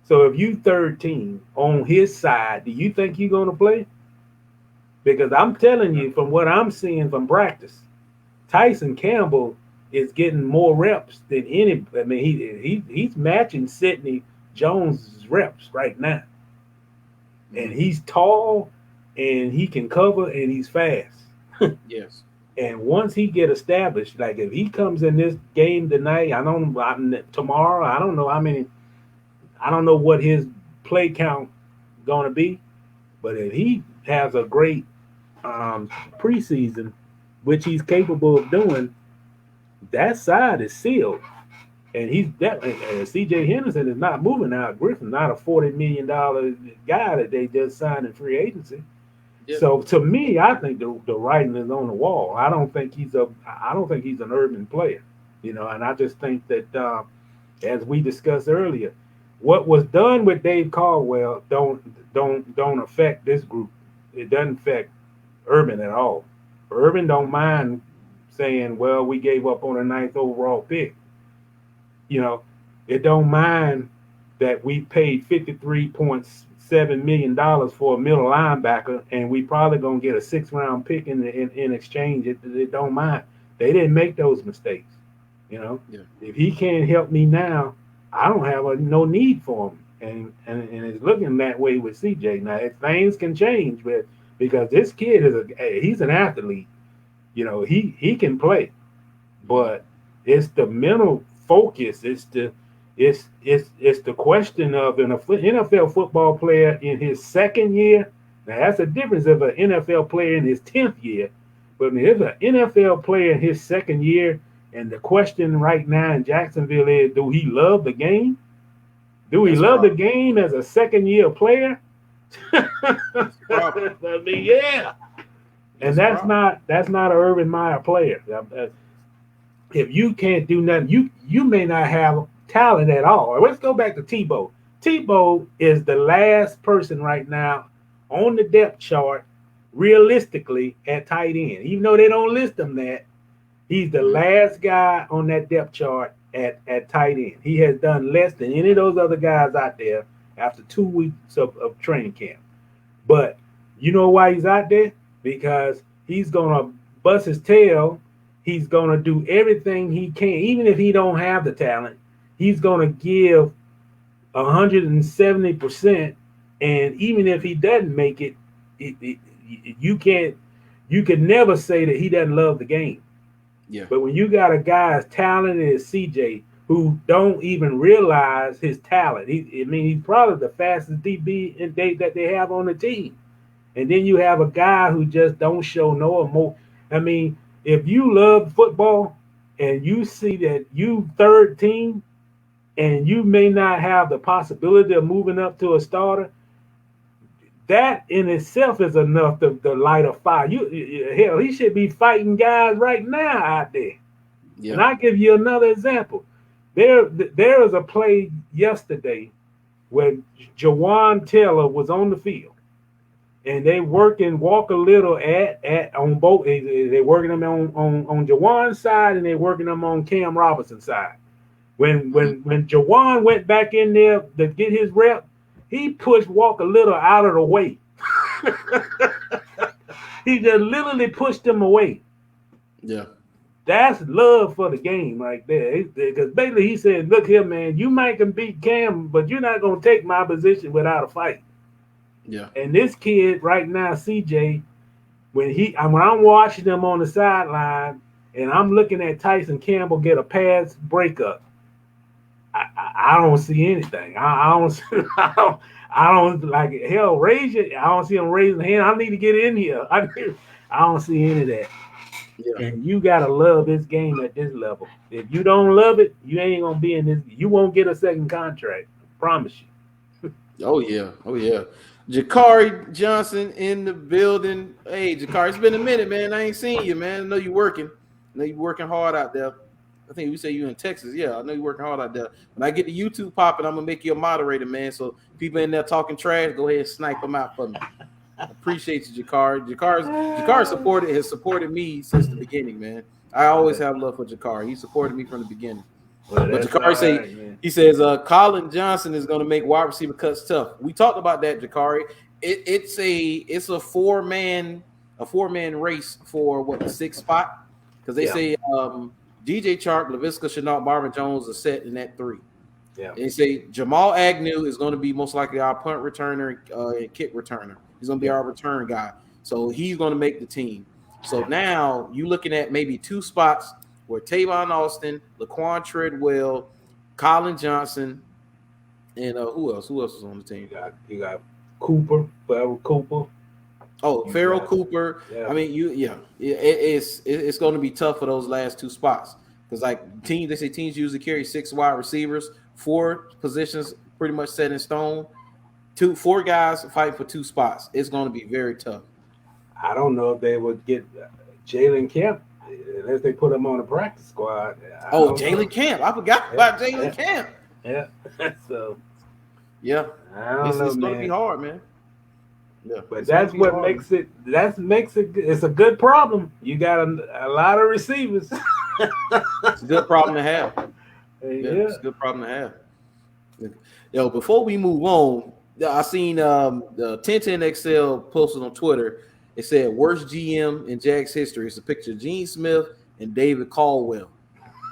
So if you third team on his side, do you think you're going to play? Because I'm telling you, from what I'm seeing from practice, Tyson Campbell is getting more reps than any. I mean, he's matching Sidney Jones' reps right now. And he's tall, and he can cover and he's fast. Yes. And once he get established, like if he comes in this game tonight, tomorrow, I don't know how many, I don't know what his play count going to be, but if he has a great preseason, which he's capable of doing, that side is sealed. And he's definitely C.J. Henderson is not moving out. Griffin's not a $40 million guy that they just signed in free agency. Yep. So to me, I think the writing is on the wall. I don't think he's an urban player, and I just think that as we discussed earlier, what was done with Dave Caldwell don't affect this group. It doesn't affect Urban at all. Urban don't mind saying, well, we gave up on a ninth overall pick. It don't mind that we paid $53.7 million for a middle linebacker, and we probably gonna get a 6th-round pick in exchange. It don't mind. They didn't make those mistakes. Yeah. If he can't help me now, I don't have no need for him. And it's looking that way with CJ. Now, if things can change, but because this kid he's an athlete. He can play, but it's the mental focus. It's the question of an NFL football player in his 2nd year. Now that's the difference of an NFL player in his 10th year. But if an NFL player in his 2nd year, and the question right now in Jacksonville is, do he love the game? Do he love the game as a 2nd-year player? I mean, yeah. And that's not an Urban Meyer player. If you can't do nothing, you may not have talent at all. Let's go back to Tebow. Tebow is the last person right now on the depth chart, realistically, at tight end. Even though they don't list him that, he's the last guy on that depth chart at tight end. He has done less than any of those other guys out there after 2 weeks of training camp. But you know why he's out there? Because he's going to bust his tail. He's going to do everything he can, even if he don't have the talent. He's going to give 170%, and even if he doesn't make it, you can never say that he doesn't love the game. Yeah. But when you got a guy as talented as CJ who don't even realize his talent, he's probably the fastest DB that they have on the team. And then you have a guy who just don't show no emotion. I mean, if you love football and you see that you 3rd team and you may not have the possibility of moving up to a starter, that in itself is enough to light a fire. Hell, he should be fighting guys right now out there. Yeah. And I'll give you another example. There was a play yesterday where Jawan Taylor was on the field, and they working Walker Little on both. They working them on Jawan's side, and they working them on Cam Robinson's side. When Jawan went back in there to get his rep, he pushed Walker Little out of the way. He just literally pushed him away. Yeah. That's love for the game right there. Because basically he said, look here, man, you might can beat Cam, but you're not going to take my position without a fight. Yeah. And this kid right now, CJ, when I'm watching them on the sideline and I'm looking at Tyson Campbell get a pass breakup, I don't see anything. I don't like hell. Raise it. I don't see him raising the hand. I need to get in here. I don't see any of that. Yeah. And you gotta love this game at this level. If you don't love it, you ain't gonna be in this. You won't get a second contract. I promise you. Oh yeah. Jakari Johnson in the building. Hey, Jakari, it's been a minute, man. I ain't seen you, man. I know you're working. I know you're working hard out there. I think you say you're in Texas. Yeah, I know you're working hard out there. When I get the YouTube popping, I'm going to make you a moderator, man. So people in there talking trash, go ahead and snipe them out for me. I appreciate you, Jakari. Jakari has supported me since the beginning, man. I always have love for Jakari. He supported me from the beginning. But Jakari says Colin Johnson is going to make wide receiver cuts tough. We talked about that, Jakari. It's a four-man race for the 6th spot, because they say DJ Chark, Laviska Shenault, Marvin Jones are set in that 3. Yeah. And they say Jamal Agnew is going to be most likely our punt returner and kick returner. He's going to be our return guy. So he's going to make the team. So now you're looking at maybe 2 spots where Tavon Austin, Laquan Treadwell, Colin Johnson, and who else? Who else is on the team? You got Cooper, Farrell Cooper. Oh, Farrell Cooper. Yeah. I mean, it's going to be tough for those last 2 spots because like teams, they say teams usually carry 6 wide receivers, 4 positions pretty much set in stone. 4 guys fighting for 2 spots. It's going to be very tough. I don't know if they would get Jalen Kemp unless they put him on the practice squad. Jalen Camp. I forgot about Jalen Camp. Yeah. So yeah, I don't know, it's man. going to be hard, man. Yeah, but that's what hard. makes it. It's a good problem. You got a lot of receivers. It's a good problem to have. It's a good problem to have. Yo, before we move on, I seen the 1010XL posted on Twitter. It said worst GM in Jags history. It's a picture of Gene Smith and David Caldwell,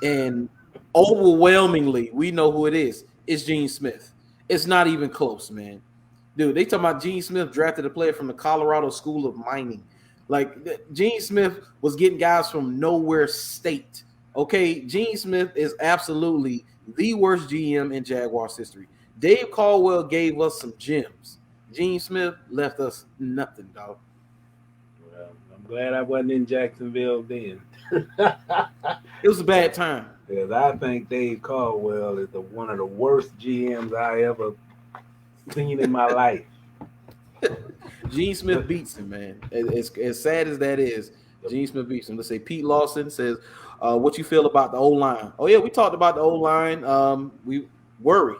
and overwhelmingly we know who it is. It's Gene Smith. It's not even close, man. Dude, they talking about Gene Smith drafted a player from the Colorado School of Mining. Like, Gene Smith was getting guys from nowhere state. Okay, Gene Smith is absolutely the worst GM in Jaguars history. Dave Caldwell gave us some gems. Gene Smith left us nothing, dog. Well, I'm glad I wasn't in Jacksonville then. It was a bad time. Because I think Dave Caldwell is one of the worst GMs I ever seen in my life. Gene Smith beats him, man. As sad as that is, Gene Smith beats him. Let's say Pete Lawson says, what you feel about the O-line? Oh, yeah, we talked about the O-line. We worry.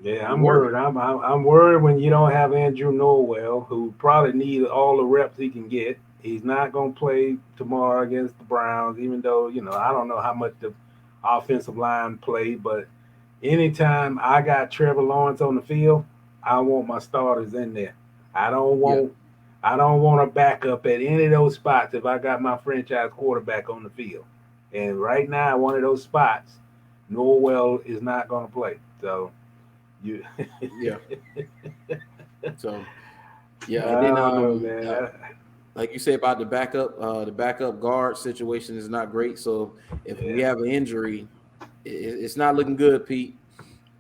Yeah, I'm worried. I'm worried when you don't have Andrew Norwell, who probably needs all the reps he can get. He's not going to play tomorrow against the Browns, even though, I don't know how much the offensive line played, but anytime I got Trevor Lawrence on the field, I want my starters in there. I don't want a backup at any of those spots if I got my franchise quarterback on the field. And right now, one of those spots, Norwell is not going to play. So, So, and then like you say about the backup guard situation is not great. So if we have an injury, it's not looking good, Pete.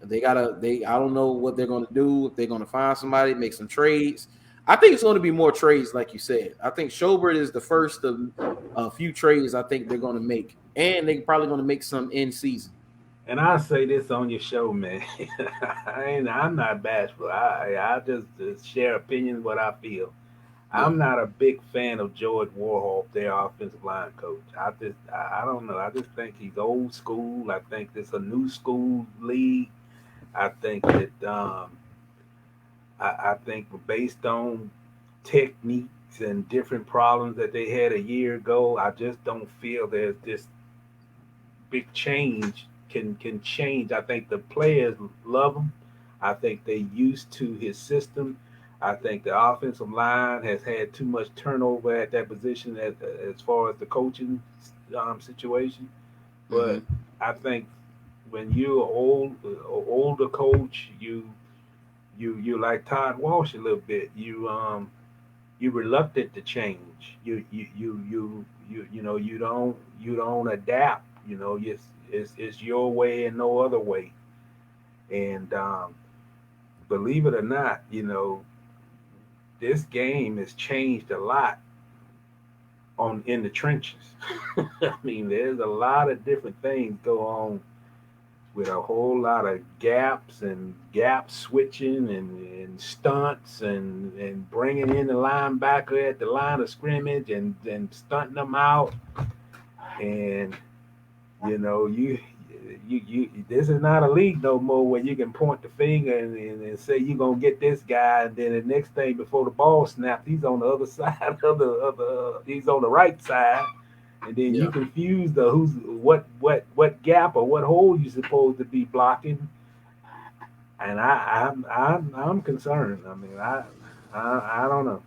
I don't know what they're going to do. If they're going to find somebody, make some trades. I think it's going to be more trades, like you said. I think Schobert is the first of a few trades I think they're going to make, and they're probably going to make some in season. And I say this on your show, man. I'm not bashful. I just share opinions, what I feel. I'm not a big fan of George Warhol, their offensive line coach. I don't know. I just think he's old school. I think it's a new school league. I think that I think based on techniques and different problems that they had a year ago, I just don't feel there's this big change can change. I think the players love him. I think they're used to his system. I think the offensive line has had too much turnover at that position as far as the coaching situation. But I think when you're an older coach, you like Todd Walsh a little bit. You're reluctant to change. You don't adapt. It's your way and no other way. And believe it or not, this game has changed a lot in the trenches. I mean, there's a lot of different things go on with a whole lot of gaps and gap switching and stunts and bringing in the linebacker at the line of scrimmage and stunting them out. And, you this is not a league no more where you can point the finger and say you're gonna get this guy, and then the next thing before the ball snaps, he's on the other side of he's on the right side, and then you confuse the what gap or what hole you're supposed to be blocking. And I'm concerned. I mean, I don't know.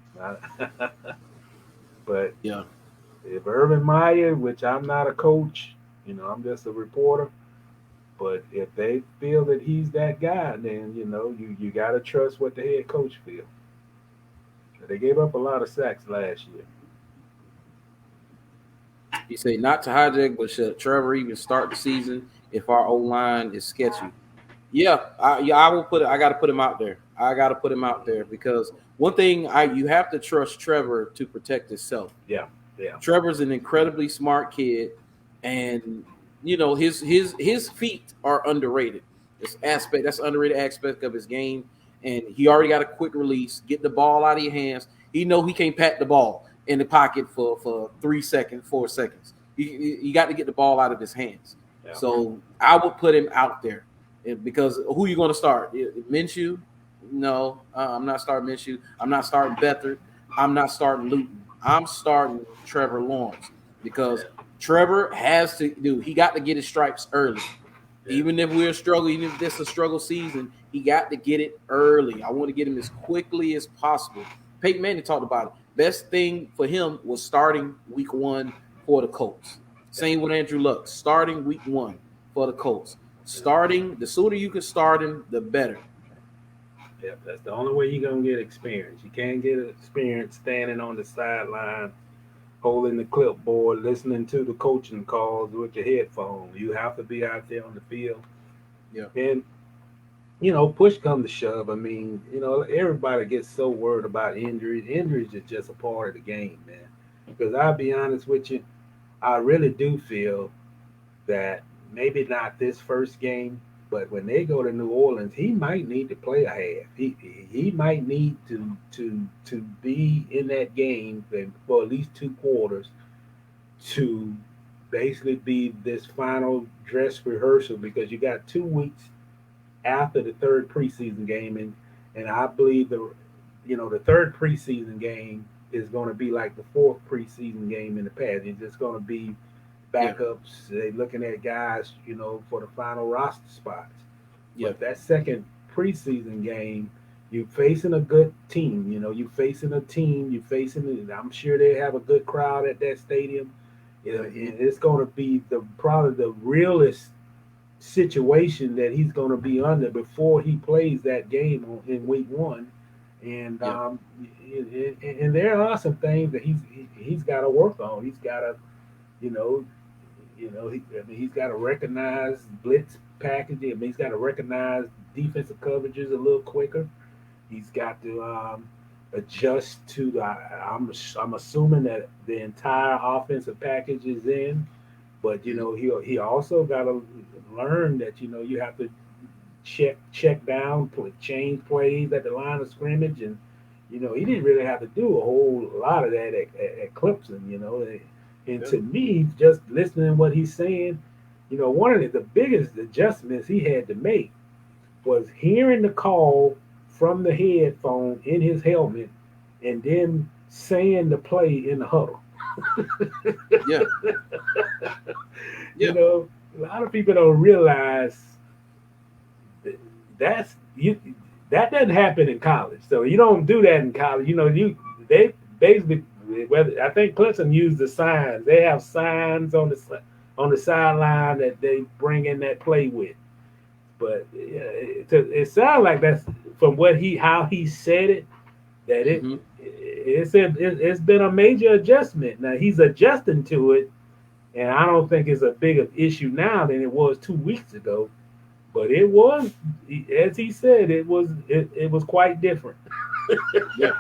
But if Urban Meyer, which I'm not a coach, I'm just a reporter. But if they feel that he's that guy, then you got to trust what the head coach feels. They gave up a lot of sacks last year. He said not to hijack, but should Trevor even start the season if our O line is sketchy? Yeah, I will put it. I got to put him out there. I got to put him out there because one thing you have to trust Trevor to protect himself. Yeah, yeah. Trevor's an incredibly smart kid, and his feet are underrated. That's an underrated aspect of his game, and he already got a quick release. Get the ball out of your hands. He can't pat the ball in the pocket for 3 seconds, 4 seconds. You got to get the ball out of his hands. Yeah. So I would put him out there because who are you going to start? Minshew? No, I'm not starting Minshew. I'm not starting Beathard. I'm not starting Luton. I'm starting Trevor Lawrence because Trevor has to do. He got to get his stripes early. Yeah. Even if we're struggling, even if this is a struggle season, he got to get it early. I want to get him as quickly as possible. Peyton Manning talked about it. Best thing for him was starting week 1 for the Colts. Same with Andrew Luck. Starting week 1 for the Colts. The sooner you can start him, the better. Yep, that's the only way you're going to get experience. You can't get experience standing on the sideline, holding the clipboard, listening to the coaching calls with your headphones. You have to be out there on the field. Yeah. And, push comes to shove. I mean, everybody gets so worried about injuries. Injuries is just a part of the game, man. Because I'll be honest with you, I really do feel that maybe not this first game, but when they go to New Orleans, he might need to play a half. He might need to be in that game for at least 2 quarters to basically be this final dress rehearsal because you got 2 weeks after the 3rd preseason game, and I believe the 3rd preseason game is going to be like the 4th preseason game in the past. It's just going to be backups. Yeah. They're looking at guys, for the final roster spots. Yeah. But that 2nd preseason game, you're facing a good team. You're facing a team. I'm sure they have a good crowd at that stadium. And it's going to be probably the realest situation that he's going to be under before he plays that game in week 1. And and there are some things that he's got to work on. He's got to, he's got to recognize blitz packaging. He's got to recognize defensive coverages a little quicker. He's got to adjust to I'm assuming that the entire offensive package is in, but he also got to learn that you have to check down, change plays at the line of scrimmage, and he didn't really have to do a whole lot of that at Clemson. And to me, just listening to what he's saying, one of the biggest adjustments he had to make was hearing the call from the headphone in his helmet and then saying the play in the huddle. Yeah. A lot of people don't realize that doesn't happen in college. So you don't do that in college. They basically, I think Clemson used the signs. They have signs on the sideline that they bring in that play with. But it sounds like that's from how he said it, that it's been a major adjustment. Now he's adjusting to it, and I don't think it's a bigger issue now than it was 2 weeks ago. But it was, as he said, it was quite different. Yeah.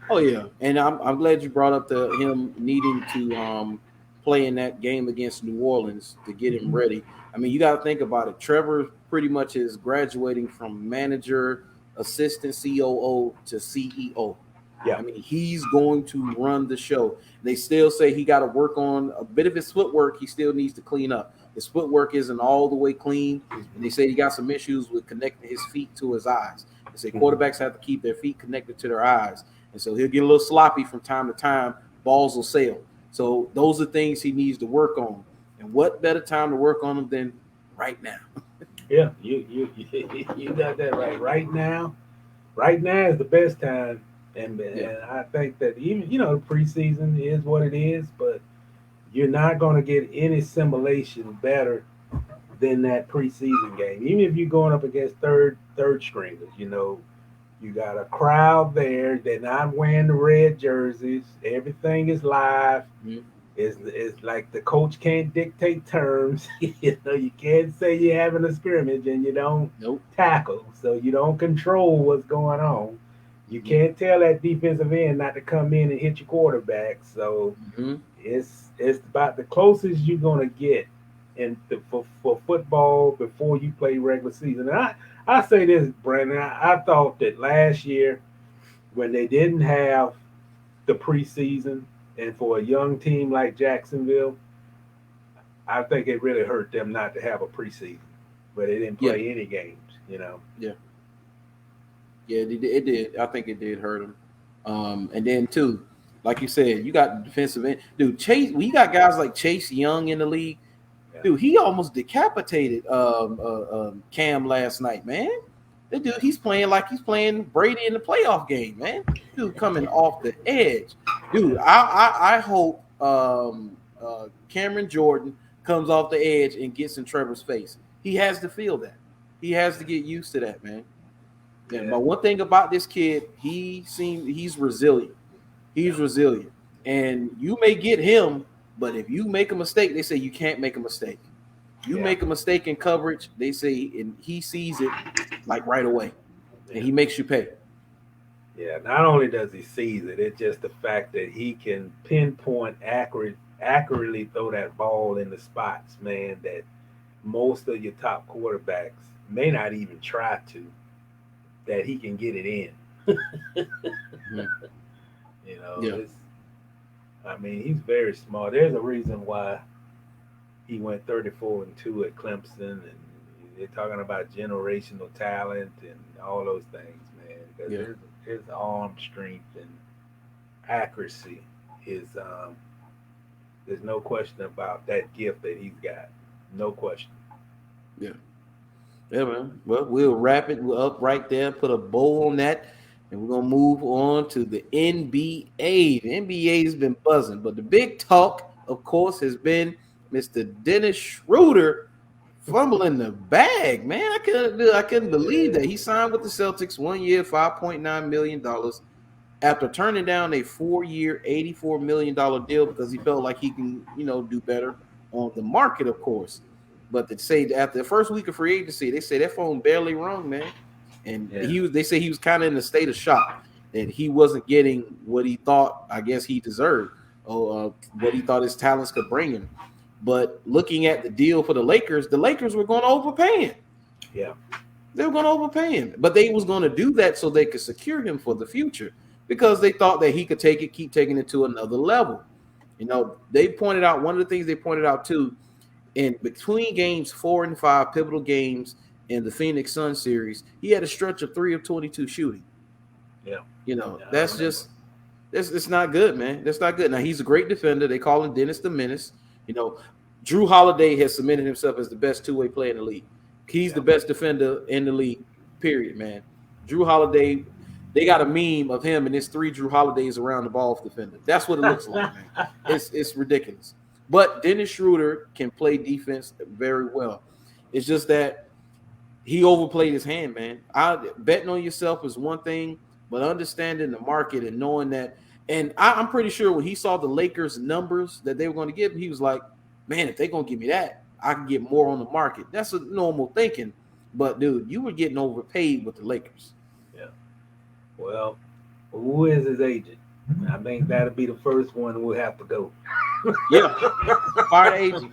Oh yeah, and I'm glad you brought up him needing to play in that game against New Orleans to get him ready. I mean, you got to think about it. Trevor pretty much is graduating from manager, assistant COO to CEO. Yeah. I mean, he's going to run the show. They still say he got to work on a bit of his footwork. He still needs to clean up. His footwork isn't all the way clean. And they say he got some issues with connecting his feet to his eyes. They say quarterbacks have to keep their feet connected to their eyes. And so he'll get a little sloppy from time to time. Balls will sail. So those are things he needs to work on. And what better time to work on them than right now? Yeah, you got that right. Right now is the best time. And I think that even, preseason is what it is, but you're not going to get any simulation better than that preseason game. Even if you're going up against third stringers, You got a crowd there. They're not wearing the red jerseys. Everything is live. Mhm. It's like the coach can't dictate terms. You can't say you're having a scrimmage and you don't Nope. tackle, so you don't control what's going on. You Mhm. can't tell that defensive end not to come in and hit your quarterback. So Mhm. it's about the closest you're gonna get for football before you play regular season. And I say this, Brandon. I thought that last year when they didn't have the preseason, and for a young team like Jacksonville, I think it really hurt them not to have a preseason, but they didn't Yeah. play any games. Yeah. Yeah. It did. I think it did hurt him. And then too, like you said, you got the defensive end, dude. Chase. We got guys like Chase Young in the league. Yeah, Dude, he almost decapitated Cam last night, man. The dude, he's playing like he's playing Brady in the playoff game, man. Dude, coming off the edge, dude. I hope Cameron Jordan comes off the edge and gets in Trevor's face. He has to feel that. He has to get used to that, man. Yeah, yeah, but one thing about this kid, he's resilient. yeah, He's resilient, and you may get him, but if you make a mistake, they say you can't make a mistake. You yeah, make a mistake in coverage, they say, and he sees it like right away, and yeah. he makes you pay. Yeah, not only does he seize it, it's just the fact that he can pinpoint accurately throw that ball in the spots, man, that most of your top quarterbacks may not even try to, that he can get it in. Mhm. Yeah, It's I mean, he's very smart. There's a reason why he went 34-2 at Clemson, and they're talking about generational talent and all those things, man. Because yeah, his arm strength and accuracy is there's no question about that gift that he's got. No question. yeah, yeah, man. Well, we'll wrap it up right there, put a bow on that, and we're gonna move on to the NBA. The NBA has been buzzing, but the big talk, of course, has been Mr. Dennis Schroeder fumbling the bag, man. I couldn't believe that. He signed with the Celtics 1 year, $5.9 million after turning down a 4 year, $84 million deal because he felt like he can, do better on the market, of course. But they say after the first week of free agency, they say that phone barely rung, man. And Yeah, they say he was kind of in a state of shock that he wasn't getting what he thought, I guess he deserved, or what he thought his talents could bring him. But looking at the deal for the Lakers were going to overpay him. yeah, They were going to overpay him, but they was going to do that so they could secure him for the future because they thought that he could keep taking it to another level. They pointed out one of the things they pointed out too in between games 4 and 5, pivotal games in the Phoenix Sun series, he had a stretch of 3 of 22 shooting. yeah. Yeah, I That's remember. just it's not good, man. That's not good. Now he's a great defender. They call him Dennis the Menace. You know, Drew Holiday has cemented himself as the best two-way player in the league. He's the Yeah, best defender in the league. Period, man. Drew Holiday, they got a meme of him and his three Drew Holidays around the ball defender. That's what it looks like, man. It's ridiculous. But Dennis Schroeder can play defense very well. It's just that he overplayed his hand, man. Betting on yourself is one thing, but understanding the market and knowing that, and I'm pretty sure when he saw the Lakers' numbers that they were going to give him, he was like, "Man, if they're going to give me that, I can get more on the market." That's a normal thinking, but dude, you were getting overpaid with the Lakers. yeah. Well, who is his agent? I think that'll be the first one we'll have to go. Yeah, fire the agent,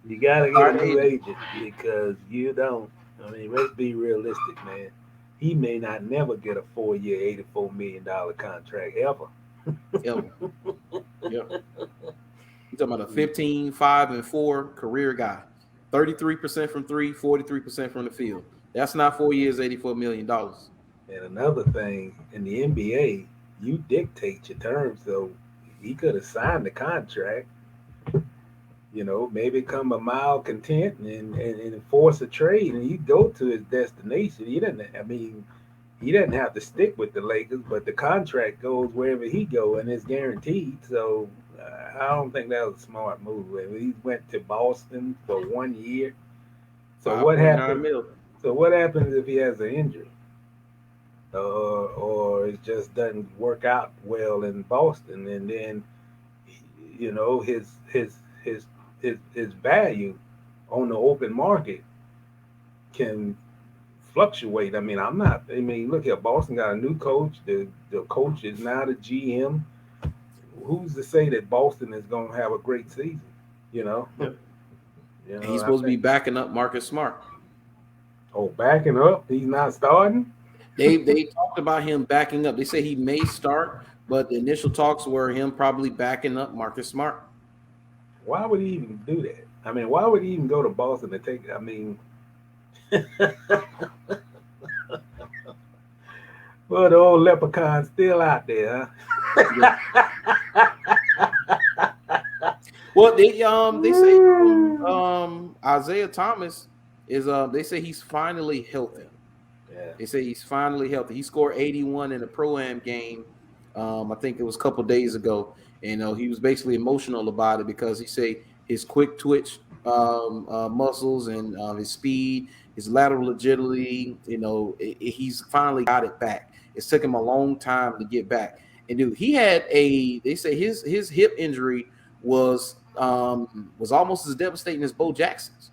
You gotta get fire a the new agent. agent because you don't. I mean, let's be realistic, man. He may not never get a 4 year, $84 million contract ever. Ever. Yeah, you talking about a 15, 5, and 4 career guy, 33% from three, 43% from the field. That's not 4 years, $84 million. And another thing in the NBA, you dictate your terms. So he could have signed the contract, maybe come a mild content and force a trade, and he go to his destination. He didn't. I mean, he doesn't have to stick with the Lakers, but the contract goes wherever he go, and it's guaranteed. So I don't think that was a smart move. I mean, he went to Boston for 1 year. So what 5.9 happened? mil. So what happens if he has an injury? or it just doesn't work out well in Boston, and then his his value on the open market can fluctuate. I mean, I'm not. I mean, look here, Boston got a new coach. The coach is now the GM. Who's to say that Boston is going to have a great season? You know, Yep. He's I supposed to be think. backing up Marcus Smart. Oh, backing up, he's not starting. They talked about him backing up. They say he may start, but the initial talks were him probably backing up Marcus Smart. Why would he even do that? I mean, why would he even go to Boston to take? I mean, well, the old leprechaun's still out there, Yeah. Well, they say huh? Isaiah Thomas is they say he's finally healthy. Yeah. They say he's finally healthy. He scored 81 in a pro-am game. I think it was a couple days ago. And he was basically emotional about it because he said his quick twitch muscles and his speed, his lateral agility, he's finally got it back. It's took him a long time to get back. And dude, he had they say his hip injury was almost as devastating as Bo Jackson's.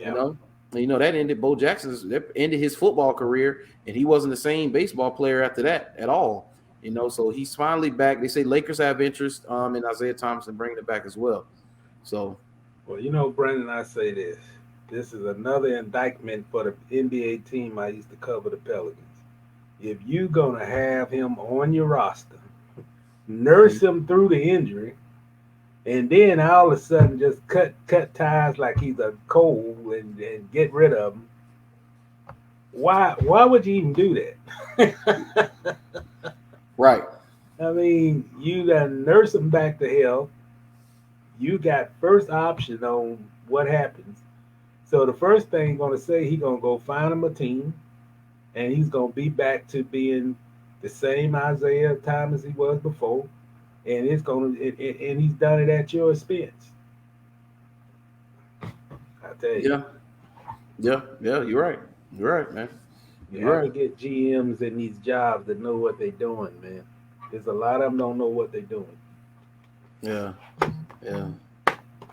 You Yeah. know, that ended that ended his football career, and he wasn't the same baseball player after that at all. So he's finally back. They say Lakers have interest in Isaiah Thomas and bringing it back as well. So Well, Brendan, I say this. This is another indictment for the NBA team I used to cover, the Pelicans. If you're gonna have him on your roster, nurse him through the injury, and then all of a sudden just cut ties like he's a coal and get rid of him. Why would you even do that? right, I mean, you gotta nurse him back to health. You got first option on what happens. So the first thing he's gonna say, he gonna go find him a team, and he's gonna be back to being the same Isaiah Thomas he was before, and and he's done it at your expense. I tell you. yeah, yeah. You're right. You're right, man. You You're have to right. get GMs in these jobs that know what they're doing, man. There's a lot of them don't know what they're doing. Yeah, yeah.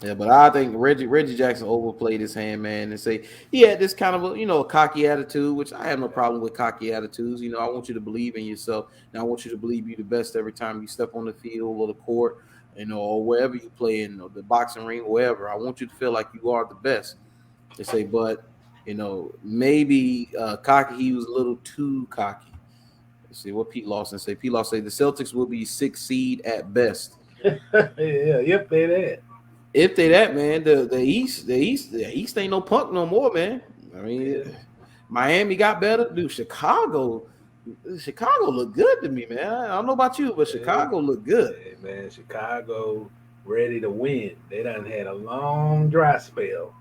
Yeah, but I think Reggie Jackson overplayed his hand, man, and say he had this kind of a cocky attitude, which I have no problem with cocky attitudes. I want you to believe in yourself, and I want you to believe you're the best every time you step on the field or the court, or wherever you play in, or the boxing ring, wherever. I want you to feel like you are the best. They say, but maybe cocky. He was a little too cocky. Let's see what Pete Lawson say. Pete Lawson say the Celtics will be 6th seed at best. Yeah, yep, they that. If they that, man, the East ain't no punk no more, man. I Yeah, mean, Miami got better. Dude, Chicago look good to me, man. I don't know about you, but yeah, Chicago look good. yeah, man. Chicago ready to win. They done had a long dry spell,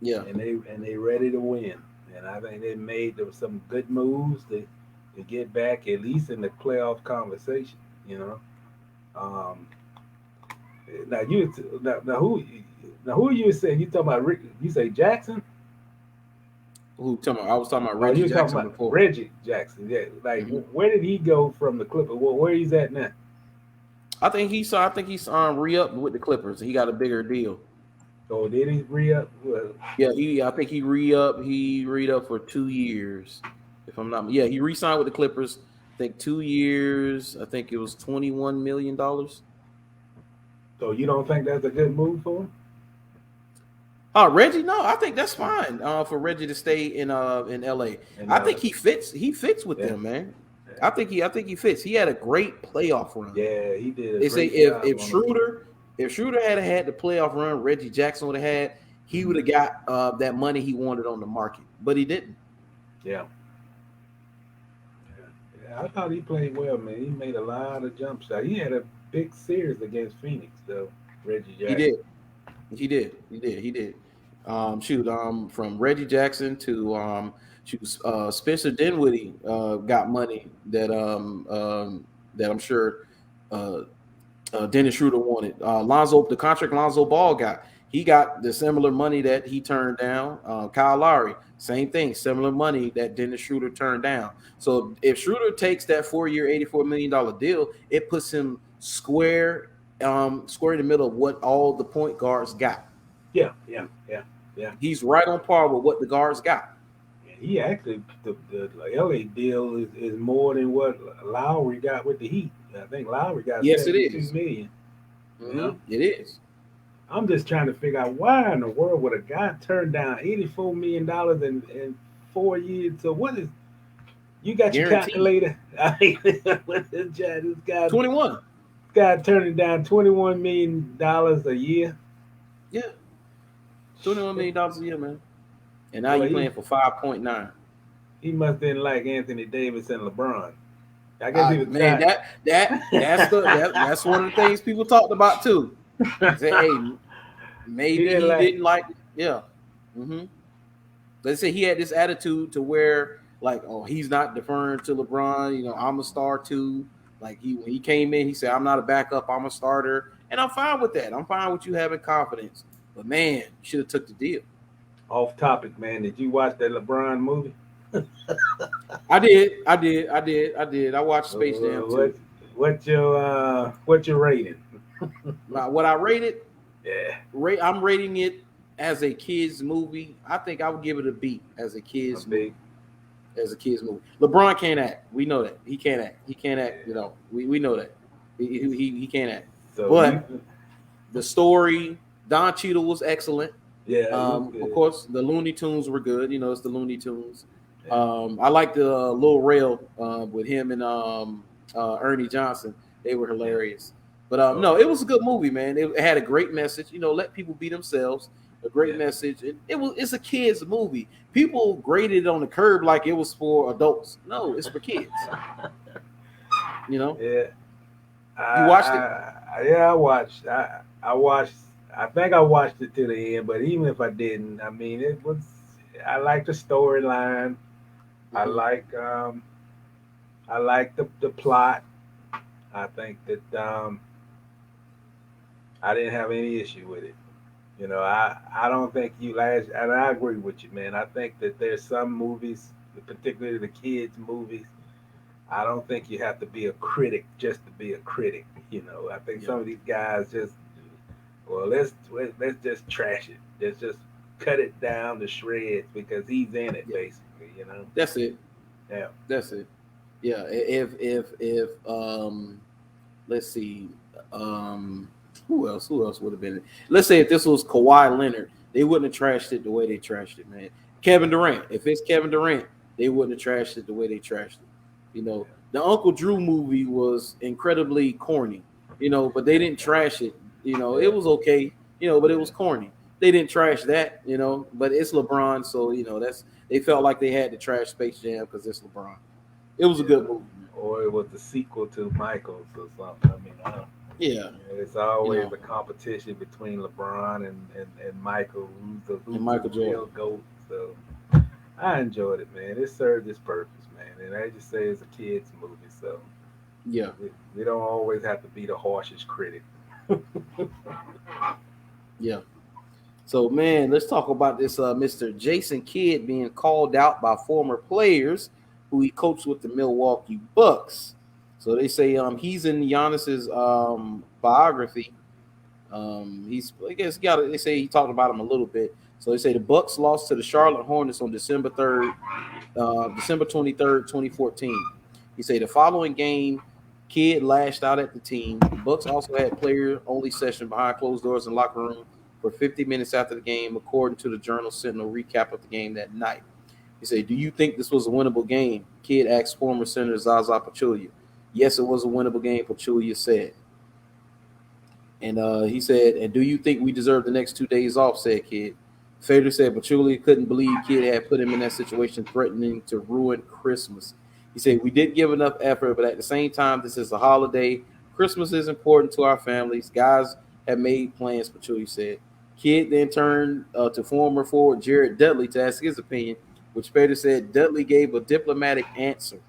Yeah, and they ready to win. And I think they made some good moves to get back at least in the playoff conversation. You know. Um, now you now who you saying you talking about? You say Jackson? who talking about? I was talking about Oh, Reggie you talking Jackson about before. Reggie Jackson? Yeah, like hmm where did he go from the Clippers? Where he's at now? I think he's re-up with the Clippers. He got a bigger deal. Oh, did he re up? Well, Yeah, I think he re-up. He re-up for 2 years, if I'm not. Yeah, he re-signed with the Clippers. I think 2 years. I think it was $21 million. so you don't think that's a good move for him? Reggie, no, I think that's fine. For Reggie to stay in LA. And I think he fits. He fits with yeah, them, man. yeah, I think he fits. He had a great playoff run. yeah, he did a They say great if job if on them. Schroeder had the playoff run Reggie Jackson would have had, he would have got that money he wanted on the market, but he didn't. Yeah, yeah, yeah. I thought he played well, man. He made a lot of jump shots. He had a big series against Phoenix, though. Reggie He Jackson. did. He did. He did. He did. From Reggie Jackson to Spencer Dinwiddie got money that I'm sure uh, Dennis Schroeder wanted. The contract Lonzo Ball got, he got the similar money that he turned down. Kyle Lowry, Same thing, similar money that Dennis Schroeder turned down. So if Schroeder takes that 4-year, $84 million deal, it puts him square in the middle of what all the point guards got. Yeah. He's right on par with what the guards got. He actually the LA deal is more than what Lowry got with the Heat. I think Lowry got Yes, it $72 is. million. It is. I'm just trying to figure out why in the world would a guy turn down $84 million in 4 years? So what is you got your Guaranteed. calculator? I mean, this guy 21. Guy turning down $21 million a year. Yeah. $21 million a year, man. And now you're playing for 5.9. He must didn't like Anthony Davis and LeBron. I guess he was man. That's one of the things people talked about too. Say, hey, maybe he didn't like. Yeah. Mm-hmm. They say he had this attitude to where, like, oh, he's not deferring to LeBron. You know, I'm a star too. Like when he came in, he said, "I'm not a backup. I'm a starter," and I'm fine with that. I'm fine with you having confidence. But man, you should have took the deal. Off topic, man. Did you watch that LeBron movie? I did. I watched Space Jam too. What's your rating? What I rated? Yeah. I'm rating it as a kids movie. I think I would give it a B as a kids movie. As a kids movie. LeBron can't act. We know that. He can't act. You know, we know that. He can't act. So but the story, Don Cheadle was excellent. Yeah. Of course, the Looney Tunes were good. You know, it's the Looney Tunes. Yeah. I like the Lil Rail with him and Ernie Johnson. They were hilarious. But no, it was a good movie, man. It had a great message. You know, let people be themselves. A great message. It's a kids movie. People graded it on the curb like it was for adults. No, it's for kids. You know. Yeah. You watched it? Yeah, I watched. I watched. I think I watched it to the end. But even if I didn't, I mean, it was. I like the storyline. Mm-hmm. I like the plot. I think that I didn't have any issue with it. You know, I don't think and I agree with you, man. I think that there's some movies, particularly the kids' movies, I don't think you have to be a critic just to be a critic. You know, I think some of these guys just, well, let's just trash it. Let's just cut it down to shreds because he's in it, basically. You know, that's it. Yeah, that's it. Yeah, if let's see, who else would have been it? Let's say if this was Kawhi Leonard, they wouldn't have trashed it the way they trashed it, man. Kevin Durant, if it's Kevin Durant, they wouldn't have trashed it the way they trashed it. You know, the Uncle Drew movie was incredibly corny, you know, but they didn't trash it. You know, it was okay, you know, but it was corny. They didn't trash that, you know, but it's LeBron, so you know they felt like they had to trash Space Jam because it's LeBron. It was a good movie. Or it was the sequel to Michael's or something. I mean, yeah. It's always a competition between LeBron and Michael, who's Michael the real GOAT. So I enjoyed it, man. It served its purpose, man. And I just say it's a kids' movie, so yeah, we don't always have to be the harshest critic. Yeah. So, man, let's talk about this Mr. Jason Kidd being called out by former players who he coached with the Milwaukee Bucks. So they say he's in Giannis's biography. They say he talked about him a little bit. So they say the Bucks lost to the Charlotte Hornets on December 23rd, 2014. He said the following game, Kidd lashed out at the team. The Bucks also had player-only session behind closed doors in the locker room for 50 minutes after the game, according to the Journal Sentinel recap of the game that night. He said, "Do you think this was a winnable game?" Kidd asked former Senator Zaza Pachulia. "Yes, it was a winnable game," Pachulia said. And he said, "And do you think we deserve the next 2 days off?" said Kidd. Fader said Pachulia couldn't believe Kidd had put him in that situation, threatening to ruin Christmas. He said, "We did give enough effort, but at the same time, this is a holiday. Christmas is important to our families. Guys have made plans," Pachulia said. Kidd then turned to former forward Jared Dudley to ask his opinion, which Fader said Dudley gave a diplomatic answer.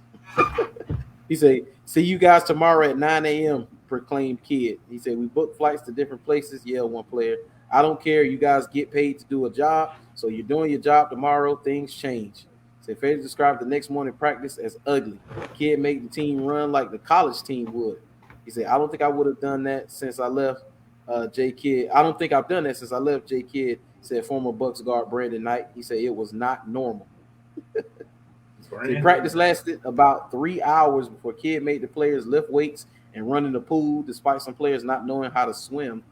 He said, "See you guys tomorrow at 9 a.m., proclaimed Kidd. He said, "We booked flights to different places," yelled one player. I don't care. You guys get paid to do a job, so you're doing your job tomorrow. Things change. So Fader described the next morning practice as ugly. Kid made the team run like the college team would. He said, I don't think I would have done that since I left J Kidd. I don't think I've done that since I left J Kidd, said former Bucks guard Brandon Knight. He said it was not normal. The practice lasted about 3 hours before Kidd made the players lift weights and run in the pool, despite some players not knowing how to swim.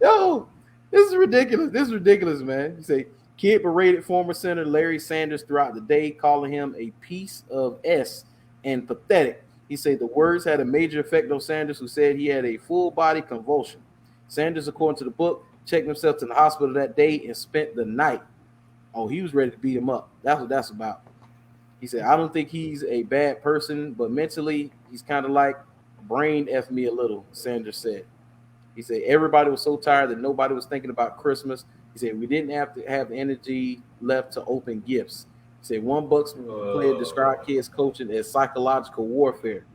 Yo, this is ridiculous. This is ridiculous, man. You say Kidd berated former Senator Larry Sanders throughout the day, calling him a piece of S and pathetic. He said the words had a major effect on Sanders, who said he had a full body convulsion. Sanders, according to the book, checked himself to the hospital that day and spent the night. Oh, he was ready to beat him up. That's what that's about. He said, I don't think he's a bad person, but mentally, he's kind of like brain F me a little, Sanders said. He said, everybody was so tired that nobody was thinking about Christmas. He said, we didn't have to have energy left to open gifts. He said, one Bucks player described Kidd's coaching as psychological warfare.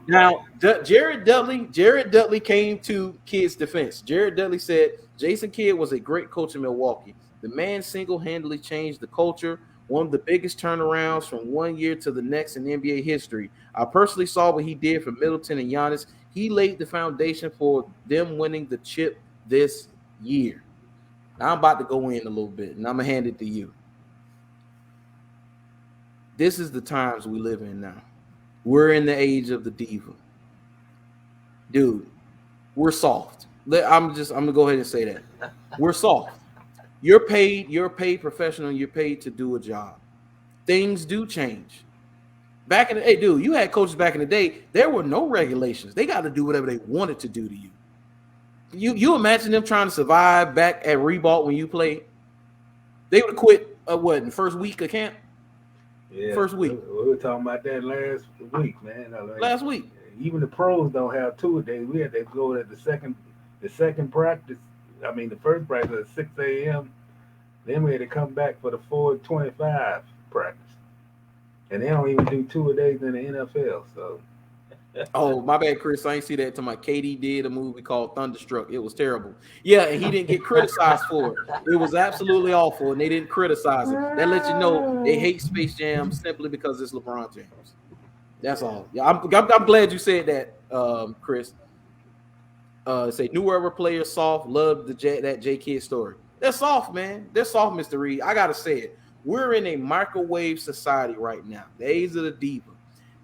Now, Jared Dudley came to Kidd's defense. Jared Dudley said, Jason Kidd was a great coach in Milwaukee. The man single-handedly changed the culture, one of the biggest turnarounds from one year to the next in NBA history. I personally saw what he did for Middleton and Giannis. He laid the foundation for them winning the chip this year. Now I'm about to go in a little bit, and I'm going to hand it to you. This is the times we live in now. We're in the age of the diva. Dude, we're soft. I'm going to go ahead and say that. We're soft. You're paid professional, and you're paid to do a job. Things do change. Back in the day, dude, you had coaches back in the day, there were no regulations. They got to do whatever they wanted to do to you. You imagine them trying to survive back at Reebok when you played? They would have quit, in the first week of camp? Yeah, first week. We were talking about that last week, man. Last week. Even the pros don't have 2 a day. We had to go to the second practice. I mean, the first practice at 6 a.m. Then we had to come back for the 4:25 practice. And they don't even do 2 a days in the NFL. So, oh, my bad, Chris. I ain't see that until my KD did a movie called Thunderstruck. It was terrible. Yeah, and he didn't get criticized for it. It was absolutely awful, and they didn't criticize it. That lets you know they hate Space Jam simply because it's LeBron James. That's all. Yeah, I'm glad you said that, Chris. Say new era players soft. Love that J Kidd story. They're soft, man. They're soft, Mr. Reid. I gotta say it. We're in a microwave society right now. The age of the diva.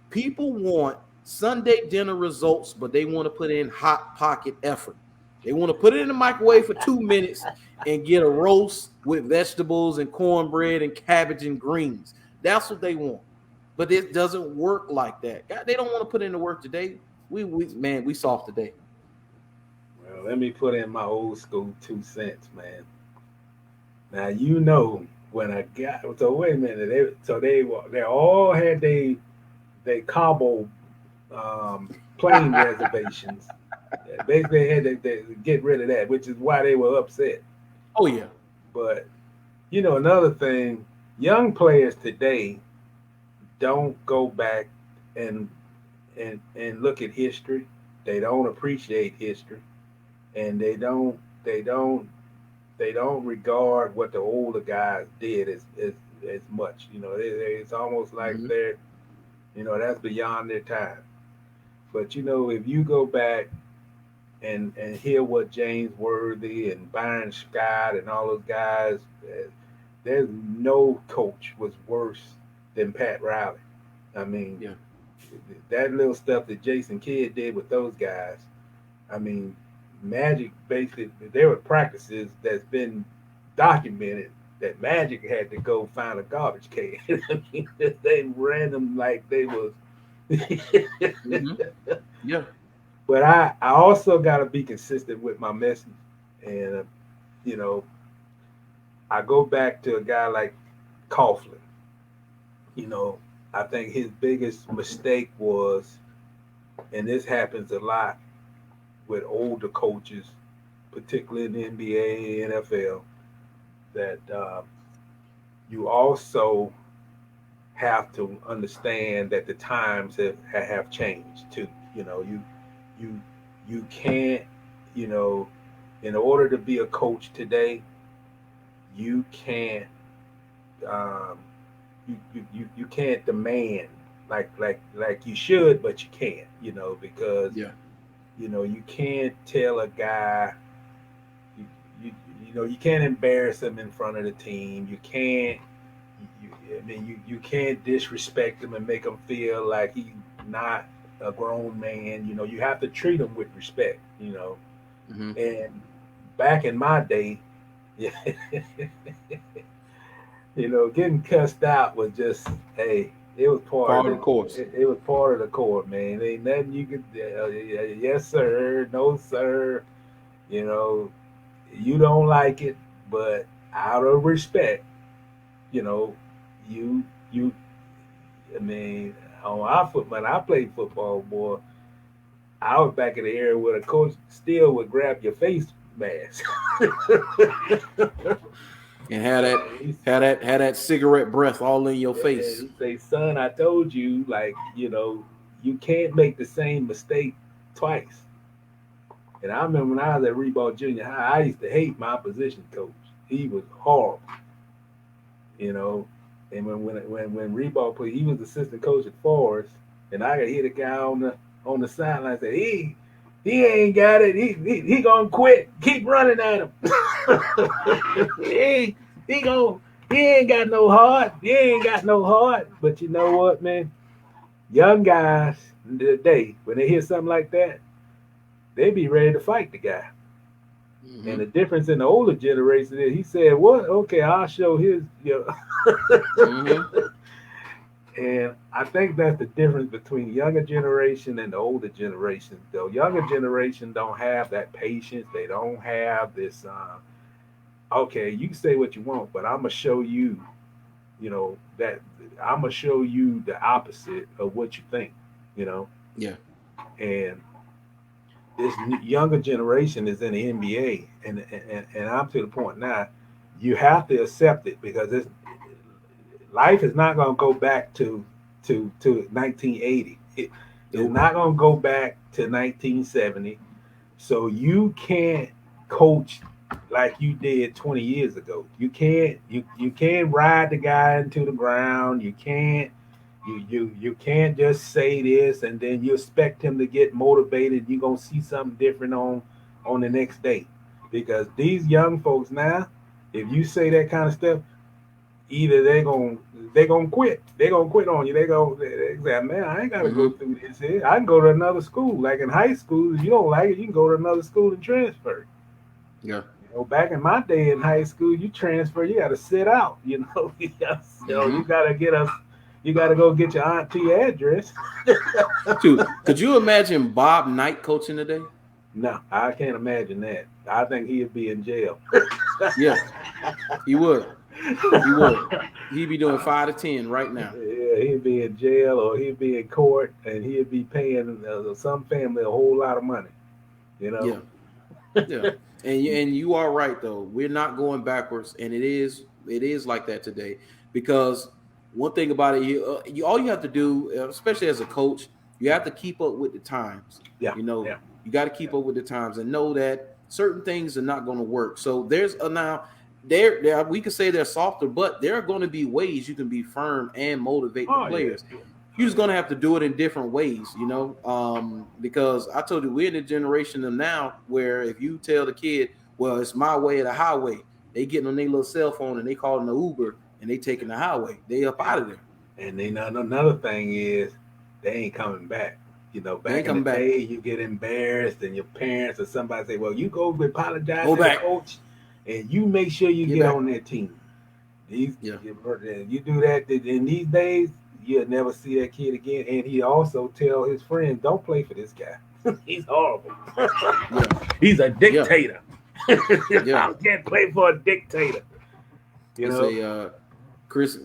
People want Sunday dinner results, but they want to put in hot pocket effort. They want to put it in the microwave for 2 minutes and get a roast with vegetables and cornbread and cabbage and greens. That's what they want. But it doesn't work like that. God, they don't want to put in the work today. We soft today. Well, let me put in my old school 2 cents, man. Now you know when I got so wait a minute, they all had they Cabo plane reservations. Basically had to get rid of that, which is why they were upset. Oh yeah. But you know, another thing, young players today don't go back and look at history. They don't appreciate history, and they don't regard what the older guys did as much. You know, it's almost like they're, you know, that's beyond their time. But you know, if you go back and hear what James Worthy and Byron Scott and all those guys, there's no coach was worse than Pat Riley. I mean, yeah. That little stuff that Jason Kidd did with those guys, I mean, Magic basically, there were practices that's been documented that Magic had to go find a garbage can. I mean, they ran them like they was. Yeah. But I also got to be consistent with my message. And, you know, I go back to a guy like Coughlin. You know, I think his biggest mistake was, and this happens a lot with older coaches, particularly in the NBA, NFL, that you also have to understand that the times have changed too. You know, you can't you know, in order to be a coach today, you can't um, you can't demand like you should, but you can't, because Yeah. you can't tell a guy you, you you can't embarrass him in front of the team. You can't I mean you can't disrespect him and make him feel like he's not a grown man. You have to treat him with respect. Mm-hmm. And back in my day, yeah, getting cussed out was just, hey, it was part Part of of the course. it was part of the court, man. Ain't nothing you could, yes sir, no sir. You know, you don't like it, but out of respect, you know, you you. I mean, on our foot when I played football, boy, I was back in the era where the coach still would grab your face mask. And had that cigarette breath all in your face. He say, son, I told you, like, you can't make the same mistake twice. And I remember when I was at Reebok Junior High, I used to hate my position coach. He was horrible, you know. And when Reebok played, he was assistant coach at Forest, and I could hear the guy on the sideline say, he ain't got it. He gonna quit. Keep running at him. he ain't got no heart. He ain't got no heart. But you know what, man? Young guys today, when they hear something like that, they be ready to fight the guy. Mm-hmm. And the difference in the older generation is he said, what? Okay, I'll show his, Mm-hmm. And I think that's the difference between the younger generation and the older generation. The younger generation don't have that patience. They don't have this, okay, you can say what you want, but I'm going to show you, that I'm going to show you the opposite of what you think, Yeah. And this younger generation is in the NBA, and I'm to the point now. You have to accept it because life is not going to go back to 1980. It's not going to go back to 1970. So you can't coach like you did 20 years ago. You can't ride the guy into the ground. You can't just say this and then you expect him to get motivated. You're gonna see something different on the next day. Because these young folks now, if you say that kind of stuff, either they're gonna quit. They're gonna quit on you. They say, man, I ain't gotta go through this here. I can go to another school. Like in high school, if you don't like it, you can go to another school and transfer. Yeah. Back in my day in high school, you transfer, you gotta sit out, you gotta get us. You got to go get your auntie address. Dude, could you imagine Bob Knight coaching today? No, I can't imagine that. I think he'd be in jail. Yeah, he would. He would. He'd be doing 5 to 10 right now. Yeah, he'd be in jail or he'd be in court and he'd be paying some family a whole lot of money. Yeah. Yeah. And you are right though. We're not going backwards, and it is like that today because. One thing about it, you all you have to do, especially as a coach, you have to keep up with the times. Yeah. You got to keep up with the times and know that certain things are not going to work. So there's now there we could say they're softer, but there are going to be ways you can be firm and motivate the players. Yeah. You're just going to have to do it in different ways, because I told you we're in the generation of now where if you tell the kid, well, it's my way or the highway, they getting on their little cell phone and they calling the Uber. And they taking the highway. They up out of there. And then another thing is they ain't coming back. Back in the day, you get embarrassed and your parents or somebody say, well, you go apologize to the coach and you make sure you get on that team. You do that. In these days, you'll never see that kid again. And he also tell his friends, don't play for this guy. He's horrible. He's a dictator. I can't play for a dictator. Chris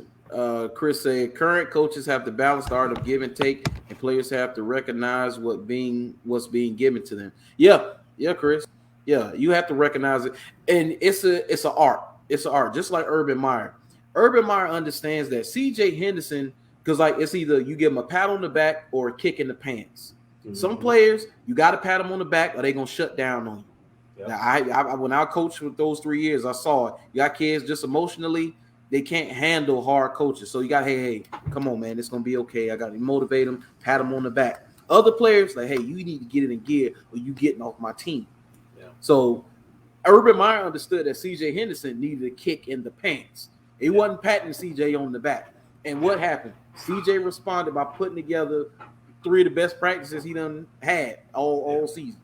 said current coaches have to balance the art of give and take, and players have to recognize what's being given to them. Yeah, Chris. Yeah, you have to recognize it, and it's an art. It's an art, just like Urban Meyer. Urban Meyer understands that C.J. Henderson, because like it's either you give him a pat on the back or a kick in the pants. Mm-hmm. Some players you got to pat them on the back, or they're gonna shut down on you. Yep. Now, I when I coached with those 3 years, I saw it. You got kids just emotionally, they can't handle hard coaches. So you got, hey, come on, man, it's gonna be okay. I got to motivate them, pat them on the back. Other players, like, hey, you need to get it in gear, or you getting off my team. Yeah. So Urban Meyer understood that C.J. Henderson needed a kick in the pants. He wasn't patting C.J. on the back. And what happened? C.J. responded by putting together 3 of the best practices he done had all season,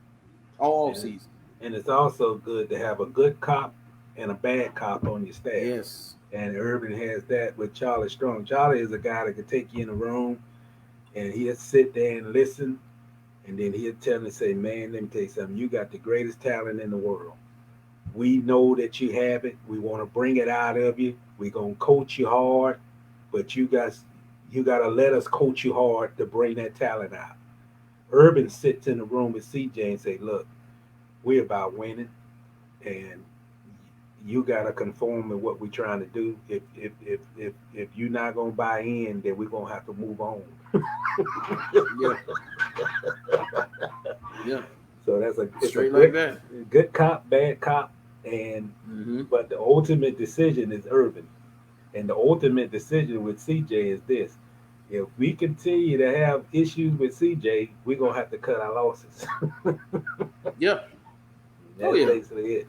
all season. And it's also good to have a good cop and a bad cop on your staff. Yes. And Urban has that with Charlie Strong. Charlie is a guy that can take you in a room and he'll sit there and listen. And then he'll tell me, say, man, let me tell you something. You got the greatest talent in the world. We know that you have it. We want to bring it out of you. We're going to coach you hard. But you got to let us coach you hard to bring that talent out. Urban sits in the room with CJ and say, look, we're about winning. And you gotta conform with what we're trying to do. If you're not gonna buy in, then we're gonna have to move on. Yeah. Yeah. So that's straight like that. Good cop, bad cop, and but the ultimate decision is Urban, and the ultimate decision with CJ is this: if we continue to have issues with CJ, we're gonna have to cut our losses. Yeah. That's basically it.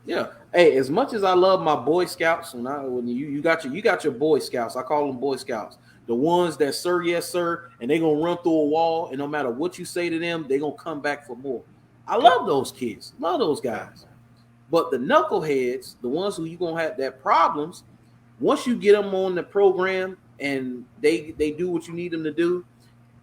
Yeah. Hey, as much as I love my Boy Scouts, when you got your Boy Scouts, I call them Boy Scouts. The ones that sir, yes, sir, and they're gonna run through a wall, and no matter what you say to them, they're gonna come back for more. I love those kids, love those guys. But the knuckleheads, the ones who you gonna have that problems, once you get them on the program and they do what you need them to do,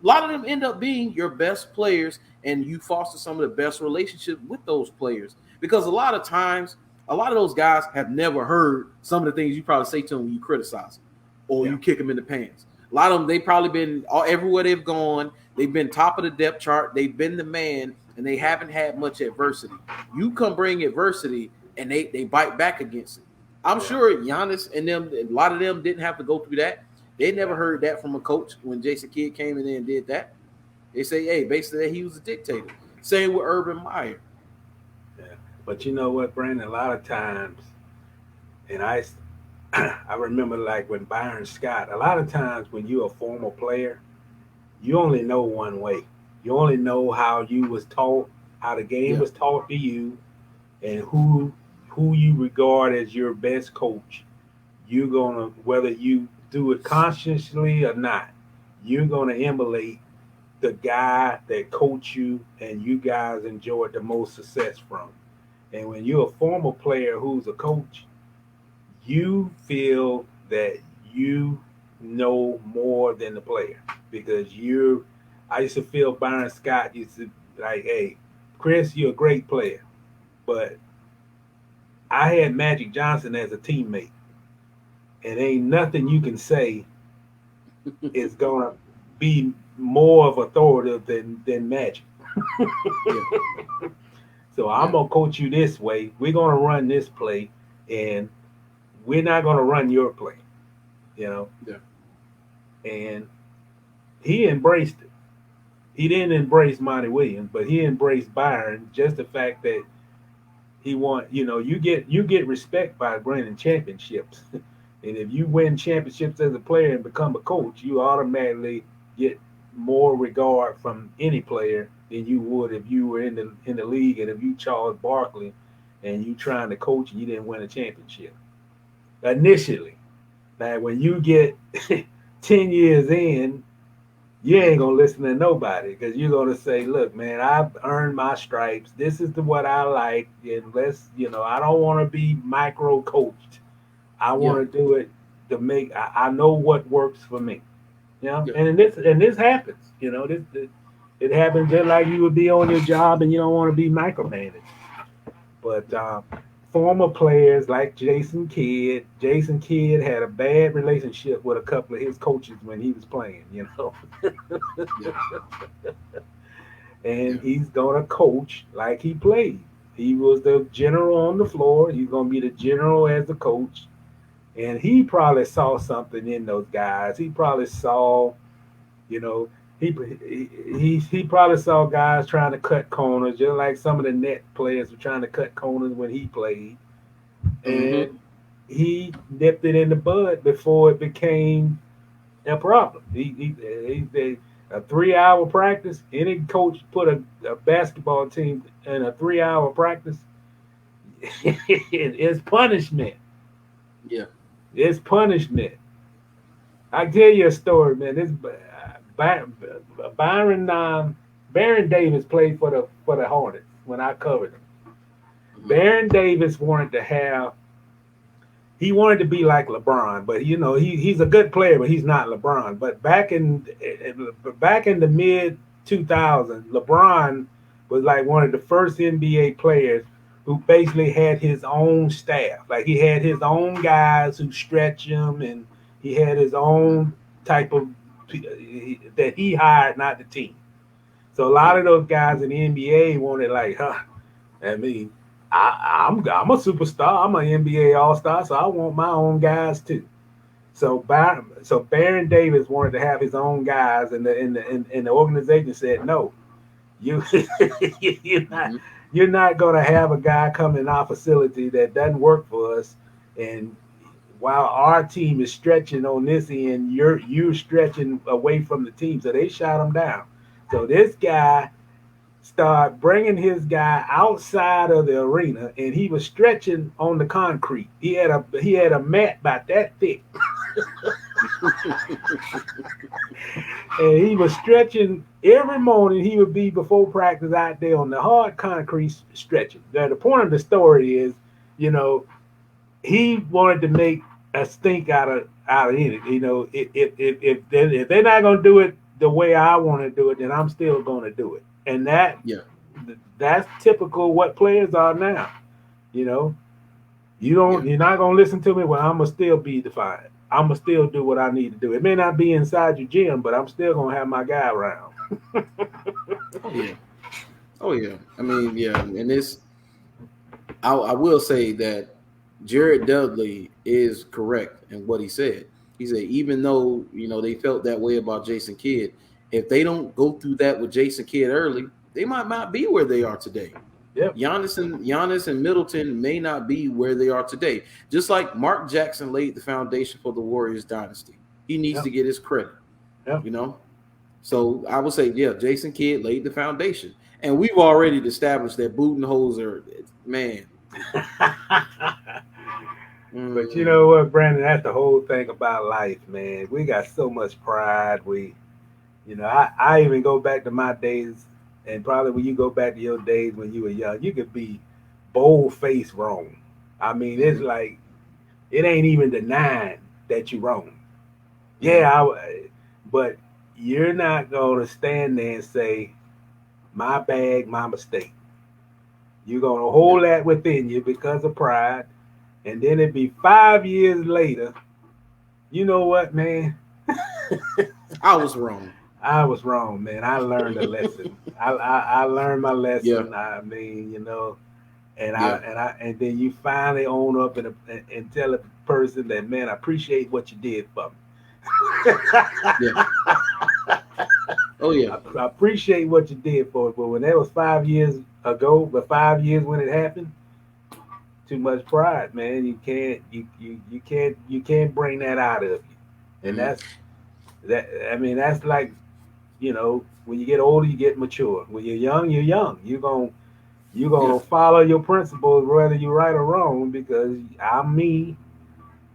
a lot of them end up being your best players, and you foster some of the best relationships with those players. Because a lot of times, a lot of those guys have never heard some of the things you probably say to them when you criticize them or you kick them in the pants. A lot of them, they've probably been everywhere they've gone. They've been top of the depth chart. They've been the man, and they haven't had much adversity. You come bring adversity, and they bite back against it. I'm sure Giannis and them, a lot of them didn't have to go through that. They never heard that from a coach when Jason Kidd came in there and did that. They say, hey, basically that he was a dictator. Same with Urban Meyer. Yeah. But you know what, Brandon? A lot of times, and I remember like when Byron Scott, a lot of times when you're a former player, you only know one way. You only know how you was taught, how the game was taught to you, and who you regard as your best coach. You're gonna, whether you do it consciously or not, you're gonna emulate the guy that coached you and you guys enjoyed the most success from. And when you're a former player who's a coach, you feel that you know more than the player because I used to feel Byron Scott used to like, hey, Chris, you're a great player, but I had Magic Johnson as a teammate, and ain't nothing you can say is gonna be more of authoritative than Magic. So I'm gonna coach you this way. We're gonna run this play, and we're not gonna run your play. Yeah. And he embraced it. He didn't embrace Monty Williams, but he embraced Byron. Just the fact that he won, you get respect by winning championships. And if you win championships as a player and become a coach, you automatically get more regard from any player than you would if you were in the league and if you Charles Barkley and you trying to coach and you didn't win a championship. Initially. Now when you get 10 years in, you ain't gonna listen to nobody because you're gonna say, look, man, I've earned my stripes. This is what I like, and I don't want to be micro coached. I want to do it to make. I know what works for me. And this happens. It happens just like you would be on your job and you don't want to be micromanaged. But former players like Jason Kidd had a bad relationship with a couple of his coaches when he was playing. And he's gonna coach like he played. He was the general on the floor. He's gonna be the general as the coach. And he probably saw something in those guys. He probably saw, he probably saw guys trying to cut corners, just like some of the net players were trying to cut corners when he played, Mm-hmm. and he nipped it in the bud before it became a problem. A 3 hour practice. Any coach put a basketball team in a 3 hour practice, it's punishment. Yeah. It's punishment. I tell you a story, man. This Byron Baron Davis played for the Hornets when I covered him. Mm-hmm. Baron Davis wanted to have. He wanted to be like LeBron, but he's a good player, but he's not LeBron. But back in the mid 2000s, LeBron was like one of the first NBA players who basically had his own staff. Like he had his own guys who stretch him, and he had his own type of that he hired, not the team. So a lot Yeah. of those guys in the NBA wanted like, huh? I mean, I'm a superstar. I'm an NBA All Star, so I want my own guys too. So Baron Davis wanted to have his own guys, and the organization said no. You you're not Mm-hmm. you're not going to have a guy come in our facility that doesn't work for us, and while our team is stretching on this end, you're stretching away from the team. So they shot him down. So this guy start bringing his guy outside of the arena, and he was stretching on the concrete. He had a mat about that thick, and he was stretching every morning. He would be before practice out there on the hard concrete stretching. Now the point of the story is, you know, he wanted to make a stink out of it. You know, if they're not gonna do it the way I want to do it, then I'm still gonna do it. And Yeah. that's typical what players are now. You know, Yeah. you're not gonna listen to me. Well, I'm gonna still be defiant. I'm gonna still do what I need to do. It may not be inside your gym, but I'm still gonna have my guy around. Oh yeah. Oh yeah. I mean, yeah. And I will say that Jared Dudley is correct in what he said. He said even though they felt that way about Jason Kidd, if they don't go through that with Jason Kidd early, they might not be where they are today. Yep. Giannis and Middleton may not be where they are today. Just like Mark Jackson laid the foundation for the Warriors dynasty. He needs Yep. to get his credit, Yep. you know? So I would say, yeah, Jason Kidd laid the foundation. And we've already established that Budenholzer, man. But you Mm, know what, Brandon? That's the whole thing about life, man. We got so much pride. I even go back to my days, and probably when you go back to your days when you were young, you could be bold faced wrong. I mean, it's mhm, like it ain't even denying that you're wrong. mhm. Yeah, but you're not gonna stand there and say, "My bad, my mistake." You're gonna Yeah, hold that within you because of pride, and then it be 5 years later. You know what, man? I was wrong. I was wrong, man. I learned a lesson. I learned my Yeah, lesson. I mean, and yeah, and then you finally own up and tell a person that, man, I appreciate what you did for me. yeah. Oh yeah. I appreciate what you did for it. But when that was 5 years ago, but 5 years when it happened, too much pride, man. You can't bring that out of you. And Mhm. that. I mean, that's like, when you get older, you get mature. When you're young, you're young. You're Yeah. gonna follow your principles whether you're right or wrong, because I'm me,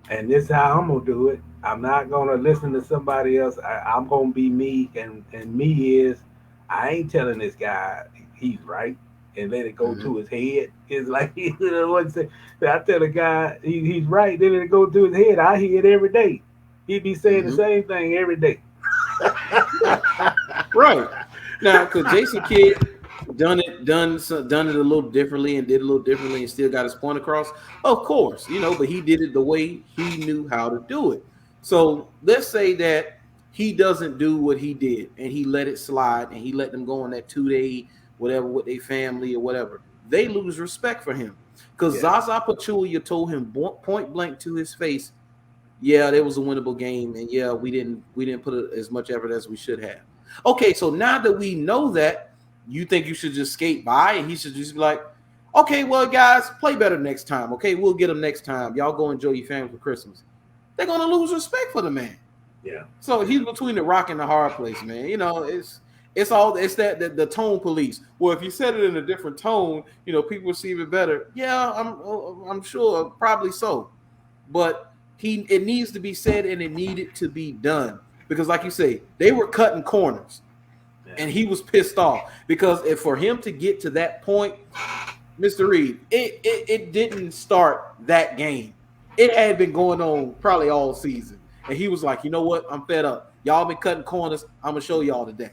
and this is how I'm gonna do it. I'm not gonna listen to somebody else. I'm gonna be me, and me is, I ain't telling this guy he's right and let it go Mhm. to his head. It's like what say. I tell a guy he's right, then let it go to his head. I hear it every day. He be saying the Mhm. same thing every day. Right. Now, because Jason Kidd done it a little differently and did a little differently and still got his point across. Of course, but he did it the way he knew how to do it. So let's say that he doesn't do what he did and he let it slide and he let them go on that 2 day whatever with their family or whatever. They lose respect for him because Yes. Zaza Pachulia told him point blank to his face, yeah, there was a winnable game, and yeah, we didn't put as much effort as we should have. Okay, so now that we know that, you think you should just skate by and he should just be like, okay, well, guys, play better next time. Okay, we'll get them next time. Y'all go enjoy your family for Christmas. They're going to lose respect for the man. Yeah. So he's between the rock and the hard place, man. You know, it's that the tone police. Well, if you said it in a different tone, you know, people receive it better. Yeah, I'm sure, probably so. But it needs to be said and it needed to be done. Because like you say, they were cutting corners. And he was pissed off because for him to get to that point, Mr. Reid, it didn't start that game. It had been going on probably all season. And he was like, you know what? I'm fed up. Y'all been cutting corners. I'm going to show y'all today.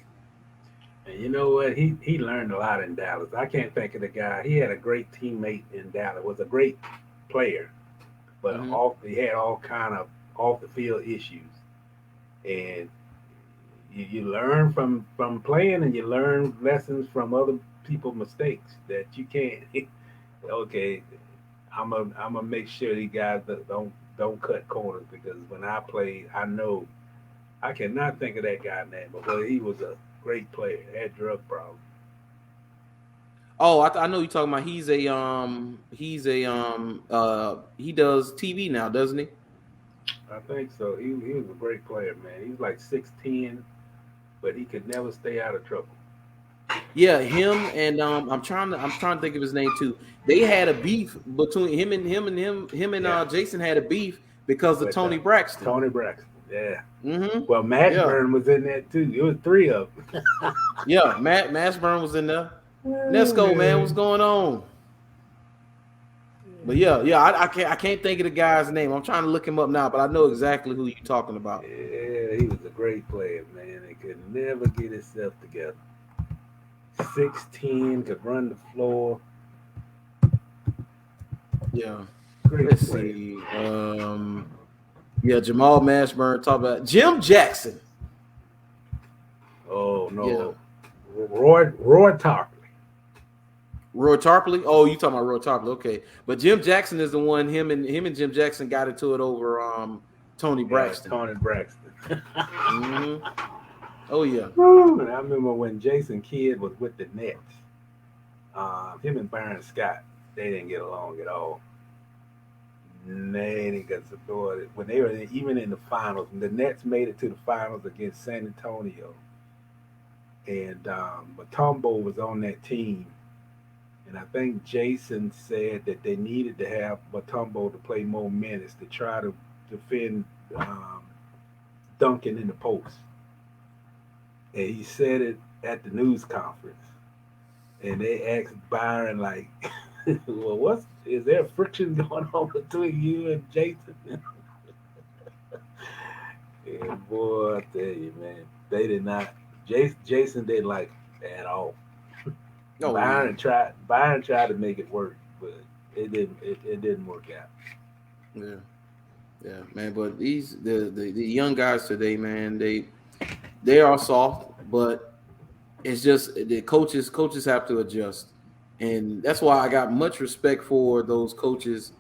And you know what? He learned a lot in Dallas. I can't think of the guy. He had a great teammate in Dallas. Was a great player. But he had all kind of off-the-field issues. And you learn from playing and you learn lessons from other people's mistakes that you can't. Okay, I'm gonna make sure these guys don't cut corners because when I played, I know I cannot think of that guy's name, but he was a great player. Had drug problems. Oh, I know you're talking about. He does TV now, doesn't he? I think so. He was a great player, man. He was like 6'10", but he could never stay out of trouble. Yeah, him and I'm trying to think of his name too. They had a beef between him and Jason had a beef because of Tony Braxton. Tony Braxton, yeah. Mm-hmm. Well, Mashburn was in that too. It was three of them. Yeah, Mashburn was in there. Nesco, man, what's going on? But yeah, I can't think of the guy's name. I'm trying to look him up now, but I know exactly who you're talking about. Yeah, he was a great player, man. He could never get himself together. 6'10", could run the floor. Yeah. Great Let's player. see. Jamal Mashburn talk about Jim Jackson. Oh no. Yeah. Roy Tarpley. Roy Tarpley? Oh, you talking about Roy Tarpley? Okay, but Jim Jackson is the one. Him and Jim Jackson got into it over Tony Braxton. Tony Braxton. Mm-hmm. Oh yeah. And I remember when Jason Kidd was with the Nets. Him and Byron Scott, they didn't get along at all. They didn't get supported when they were even in the finals. The Nets made it to the finals against San Antonio, and Mutombo was on that team. And I think Jason said that they needed to have Mutombo to play more minutes to try to defend Duncan in the post. And he said it at the news conference. And they asked Byron, like, well, is there friction going on between you and Jason? And boy, I tell you, man, they did not. Jason didn't like it at all. Oh, Byron tried to make it work, but it didn't work out. Yeah, man. But the young guys today, man, they are soft, but it's just the coaches have to adjust, and that's why I got much respect for those coaches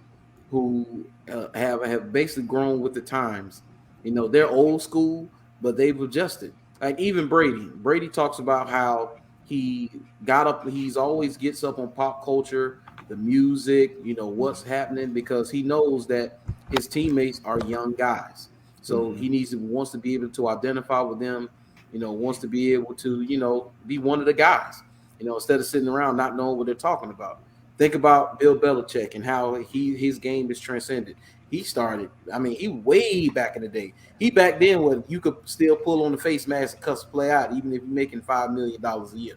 who have basically grown with the times. You know, they're old school, but they've adjusted. Like even Brady talks about how he got up. He's always gets up on pop culture, the music, you know, what's happening, because he knows that his teammates are young guys. So he wants to be able to identify with them, you know, wants to be able to, you know, be one of the guys, you know, instead of sitting around not knowing what they're talking about. Think about Bill Belichick and how his game is transcended. He started, I mean, he way back in the day. He back then when you could still pull on the face mask and cuss play out, even if you're making $5 million a year.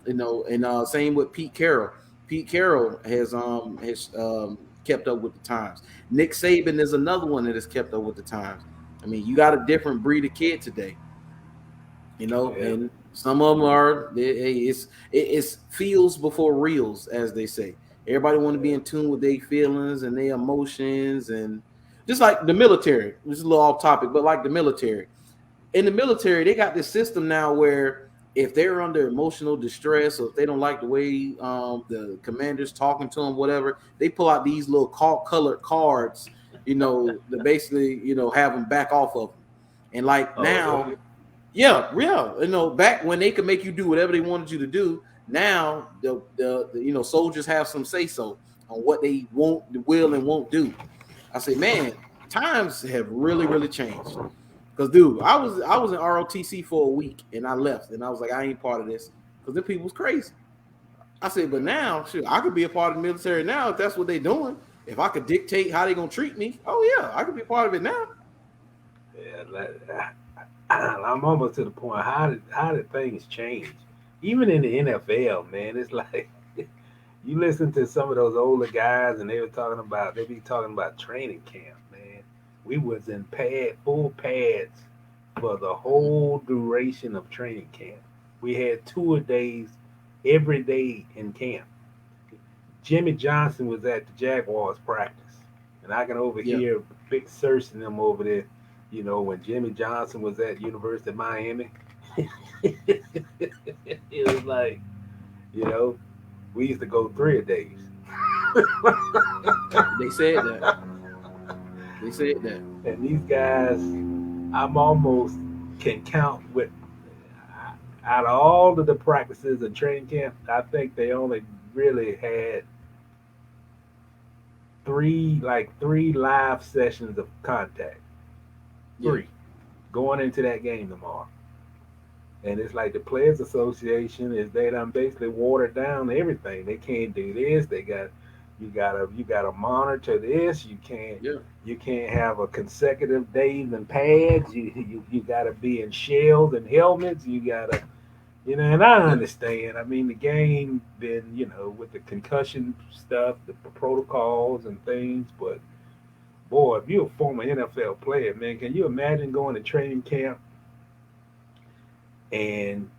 And same with Pete Carroll. Pete Carroll has kept up with the times. Nick Saban is another one that has kept up with the times. I mean, you got a different breed of kid today, you know, and some of them are it's feels before reels, as they say. Everybody want to be in tune with their feelings and their emotions, and just like the military. This is a little off topic, but like the military. In the military, they got this system now where if they're under emotional distress or if they don't like the way the commander's talking to them, whatever, they pull out these little colored cards, you know, to basically, you know, have them back off of them. And like now, Yeah, yeah. Back when they could make you do whatever they wanted you to do, now the soldiers have some say so on what they won't, will, and won't do. I say, man, times have really, really changed. Cause, dude, I was in ROTC for a week and I left, and I was like, I ain't part of this because the people's crazy. I said, but now, shoot, I could be a part of the military now if that's what they're doing. If I could dictate how they're gonna treat me, oh yeah, I could be a part of it now. Yeah, I'm almost to the point. How did things change? Even in the NFL, man, it's like you listen to some of those older guys, and they be talking about training camp, man. We was in full pads for the whole duration of training camp. We had 2 days every day in camp. Jimmy Johnson was at the Jaguars practice, and I can Yeah, overhear Big Sirs and them over there. When Jimmy Johnson was at University of Miami, it was like, you know, we used to go 3 days. they said that. They said that. And these guys, I'm almost can count with out of all of the practices and training camp, I think they only really had three live sessions of contact. Yeah, Three going into that game tomorrow. And it's like the Players Association is they done basically watered down everything. They can't do this. You gotta monitor this. yeah. You can't have a consecutive days and pads. You gotta be in shells and helmets. You gotta and I Yeah. understand. I mean the game been, with the concussion stuff, the protocols and things, but boy, if you're a former NFL player, man, can you imagine going to training camp and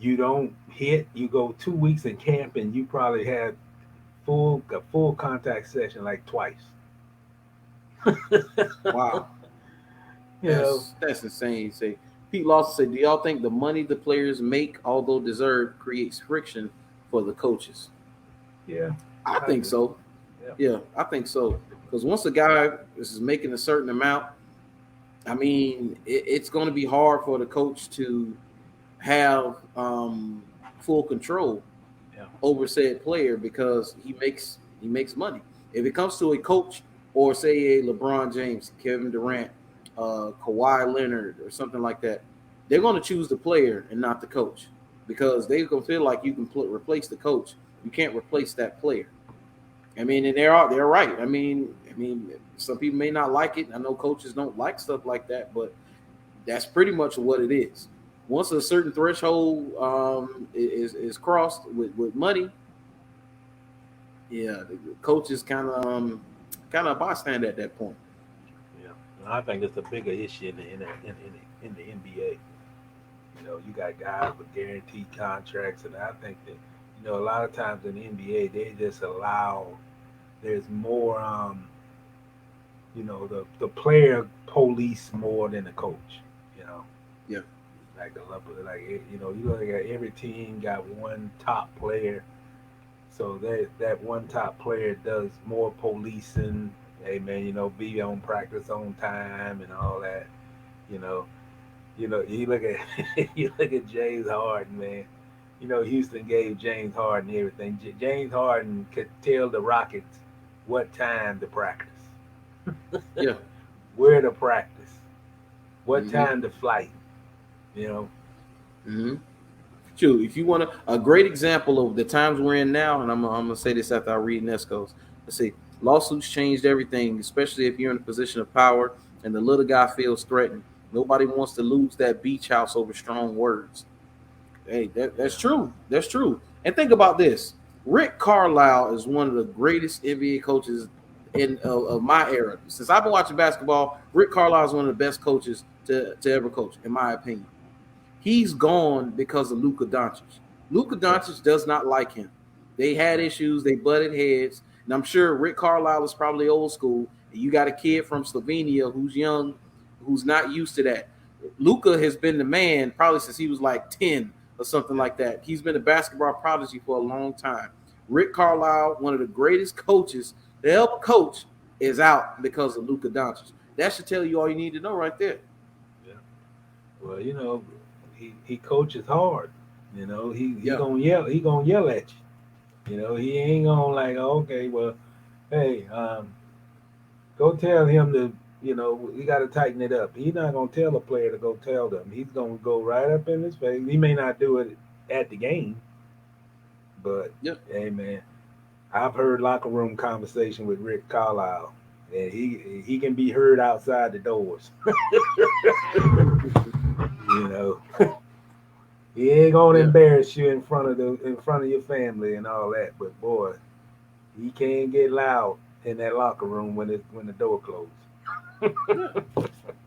you don't hit, you go 2 weeks in camp and you probably had a full contact session like twice. Wow, you know, that's insane. Say Pete Lawson said, "Do y'all think the money the players make, although deserved, creates friction for the coaches?" yeah, I I think do. so. Yeah, Yeah, I think so. Because once a guy is making a certain amount, I mean, it's going to be hard for the coach to have full control yeah, over said player because he makes money. If it comes to a coach or say a LeBron James, Kevin Durant, Kawhi Leonard, or something like that, they're going to choose the player and not the coach because they're going to feel like you can replace the coach. You can't replace that player. I mean, and they're right. I mean, some people may not like it. I know coaches don't like stuff like that, but that's pretty much what it is. Once a certain threshold is crossed with money, yeah, the coach is kind of a bystander at that point. yeah. And I think it's a bigger issue in the NBA. You got guys with guaranteed contracts, and I think that a lot of times in the NBA they just allow there's more the player police more than the coach. You know, Yeah, like you look at every team got one top player, so that one top player does more policing. Hey man, be on practice on time and all that. You know, you look at you look at James Harden, man. Houston gave James Harden everything. James Harden could tell the Rockets what time to practice, yeah. where to practice, what Mm-hmm. time to flight. You know, Mm-hmm. True. If you want a great example of the times we're in now, and I'm gonna say this after I read Nesco's. Let's see. Lawsuits changed everything, especially if you're in a position of power and the little guy feels threatened. Nobody wants to lose that beach house over strong words. Hey, that's yeah, true. That's true. And think about this: Rick Carlisle is one of the greatest NBA coaches of my era. Since I've been watching basketball, Rick Carlisle is one of the best coaches to ever coach, in my opinion. He's gone because of Luka Doncic. Luka yeah, Doncic does not like him. They had yeah, issues. They butted heads, and I'm sure Rick Carlisle is probably old school. And you got a kid from Slovenia who's young, who's not used to that. Luka has been the man probably since he was like 10 or something yeah, like that. He's been a basketball prodigy for a long time. Rick Carlisle, one of the greatest coaches to ever coach, is out because of Luka Doncic. That should tell you all you need to know right there. yeah. Well, he coaches hard. He Yeah. gonna yell at you. He ain't gonna like, okay, well, hey, go tell him to, we got to tighten it up. He's not gonna tell a player to go tell them. He's gonna go right up in his face. He may not do it at the game, but Yeah. hey, man, I've heard locker room conversation with Rick Carlisle, and he can be heard outside the doors. you know, he ain't gonna Yeah. embarrass you in front of your family and all that. But boy, he can't get loud in that locker room when the door closed. Yeah.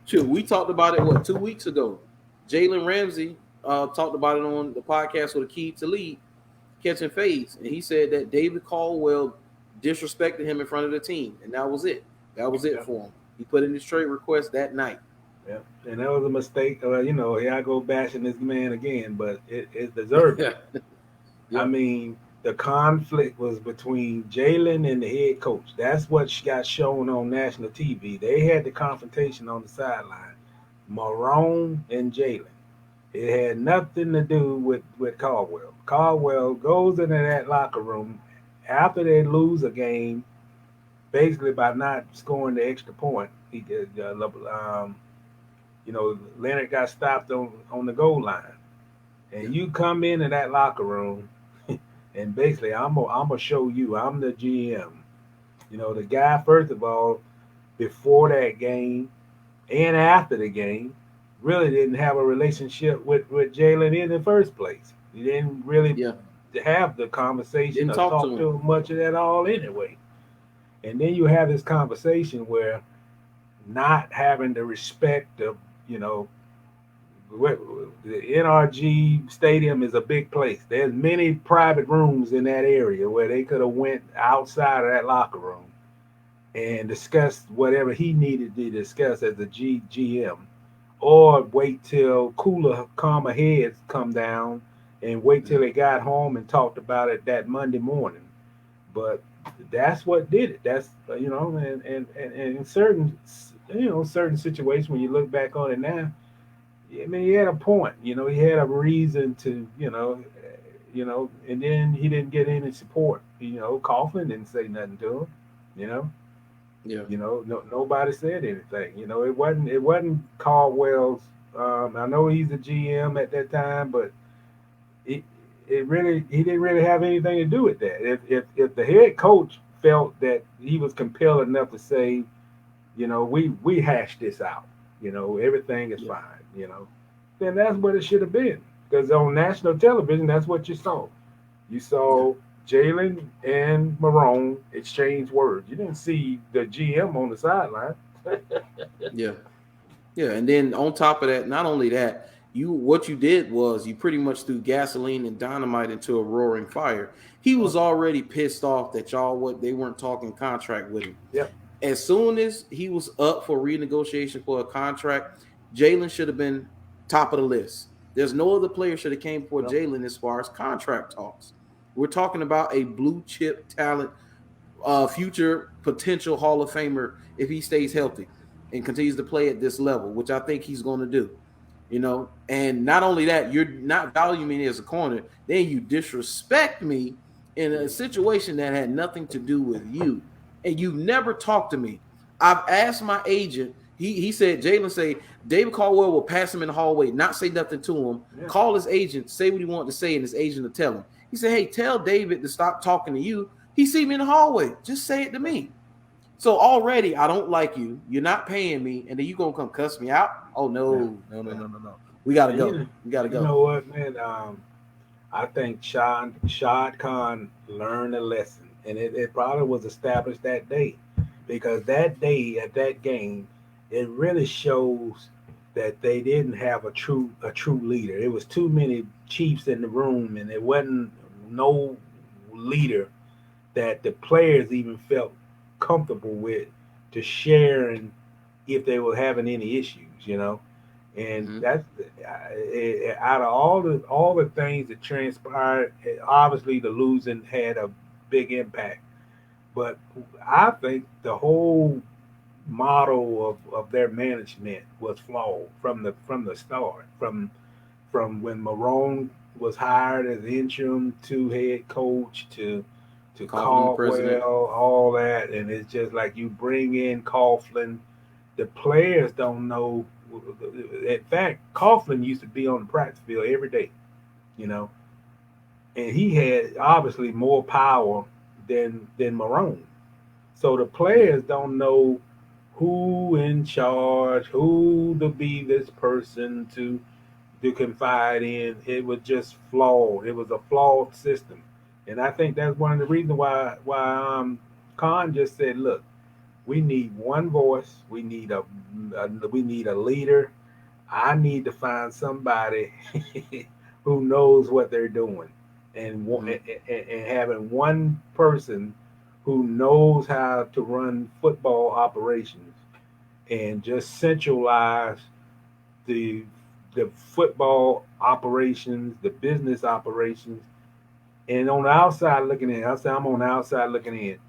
Shoot, we talked about it 2 weeks ago. Jalen Ramsey talked about it on the podcast with a key to lead, catching fades, and he said that David Caldwell disrespected him in front of the team, and that was it. That was it Yeah, for him. He put in his trade request that night. yeah, and that was a mistake. Here I go bashing this man again, but it's deserving. Yeah. I Yep. mean, the conflict was between Jalen and the head coach. That's what got shown on national TV. They had the confrontation on the sideline, Marone and Jalen. It had nothing to do with Caldwell. Caldwell goes into that locker room after they lose a game, basically by not scoring the extra point. Leonard got stopped on the goal line, Yeah. and you come into that locker room, and basically I'm gonna show you I'm the GM. The guy first of all before that game and after the game really didn't have a relationship with Jalen in the first place. He didn't really Yeah. have the conversation Didn't or talk to talk him. to him much of that all anyway. And then you have this conversation where not having the respect of, you know, the NRG Stadium is a big place. There's many private rooms in that area where they could have went outside of that locker room and discussed whatever he needed to discuss as a GM, or wait till cooler, calmer heads come down and wait till Mhm. they got home and talked about it that Monday morning. But that's what did it. That's and in certain situations when you look back on it now, I mean, he had a point. He had a reason to, and then he didn't get any support. Coughlin didn't say nothing to him. You know, Yeah. nobody said anything. It wasn't Caldwell's. I know he's a GM at that time, but it it really he didn't really have anything to do with that. If the head coach felt that he was compelled enough to say, we hashed this out. Everything is Yeah. fine. Then that's what it should have been. Because on national television, that's what you saw. You Yeah. saw Jalen and Marone exchange words. You didn't see the GM on the sideline. Yeah. Yeah. And then on top of that, not only that, what you did was you pretty much threw gasoline and dynamite into a roaring fire. He was already pissed off that they weren't talking contract with him. Yep. As soon as he was up for renegotiation for a contract, Jalen should have been top of the list. There's no other player should have came before Yep. Jalen as far as contract talks. We're talking about a blue chip talent, future potential Hall of Famer if he stays healthy and continues to play at this level, which I think he's going to do. And not only that, you're not valuing me as a corner, then you disrespect me in a situation that had nothing to do with you, and you never talked to me. I've asked my agent. He said Jalen say David Caldwell will pass him in the hallway, not say nothing to him. Yeah. Call his agent, say what he wanted to say, and his agent will tell him. He said, "Hey, tell David to stop talking to you. He see me in the hallway. Just say it to me." So already I don't like you. You're not paying me, and then you gonna come cuss me out? Oh Yeah. no, no, no, Yeah. no, no, no. We gotta And go. We gotta you go. know what, man? I think Shad Khan learned a lesson, and it probably was established that day, because that day at that game, it really shows that they didn't have a true leader. It was too many chiefs in the room, and it wasn't no leader that the players even felt comfortable with to share and if they were having any issues. And Mm-hmm. that's out of all the things that transpired. Obviously, the losing had a big impact, but I think the whole model of their management was flawed from the start. From when Marone was hired as interim to head coach to Coughlin, the president. Caldwell, all that, and it's just like you bring in Coughlin, the players don't know. In fact, Coughlin used to be on the practice field every day, you know, and he had obviously more power than Marone. So the Yeah. players don't know who in charge, who to be this person to confide in. It was just flawed. It was a flawed system, and I think that's one of the reasons why Khan just said, "Look, we need one voice. We need a leader. I need to find somebody who knows what they're doing, and, Mm-hmm. and having one person who knows how to run football operations and just centralize the the football operations, the business operations, and on the outside looking in, I say I'm on the outside looking in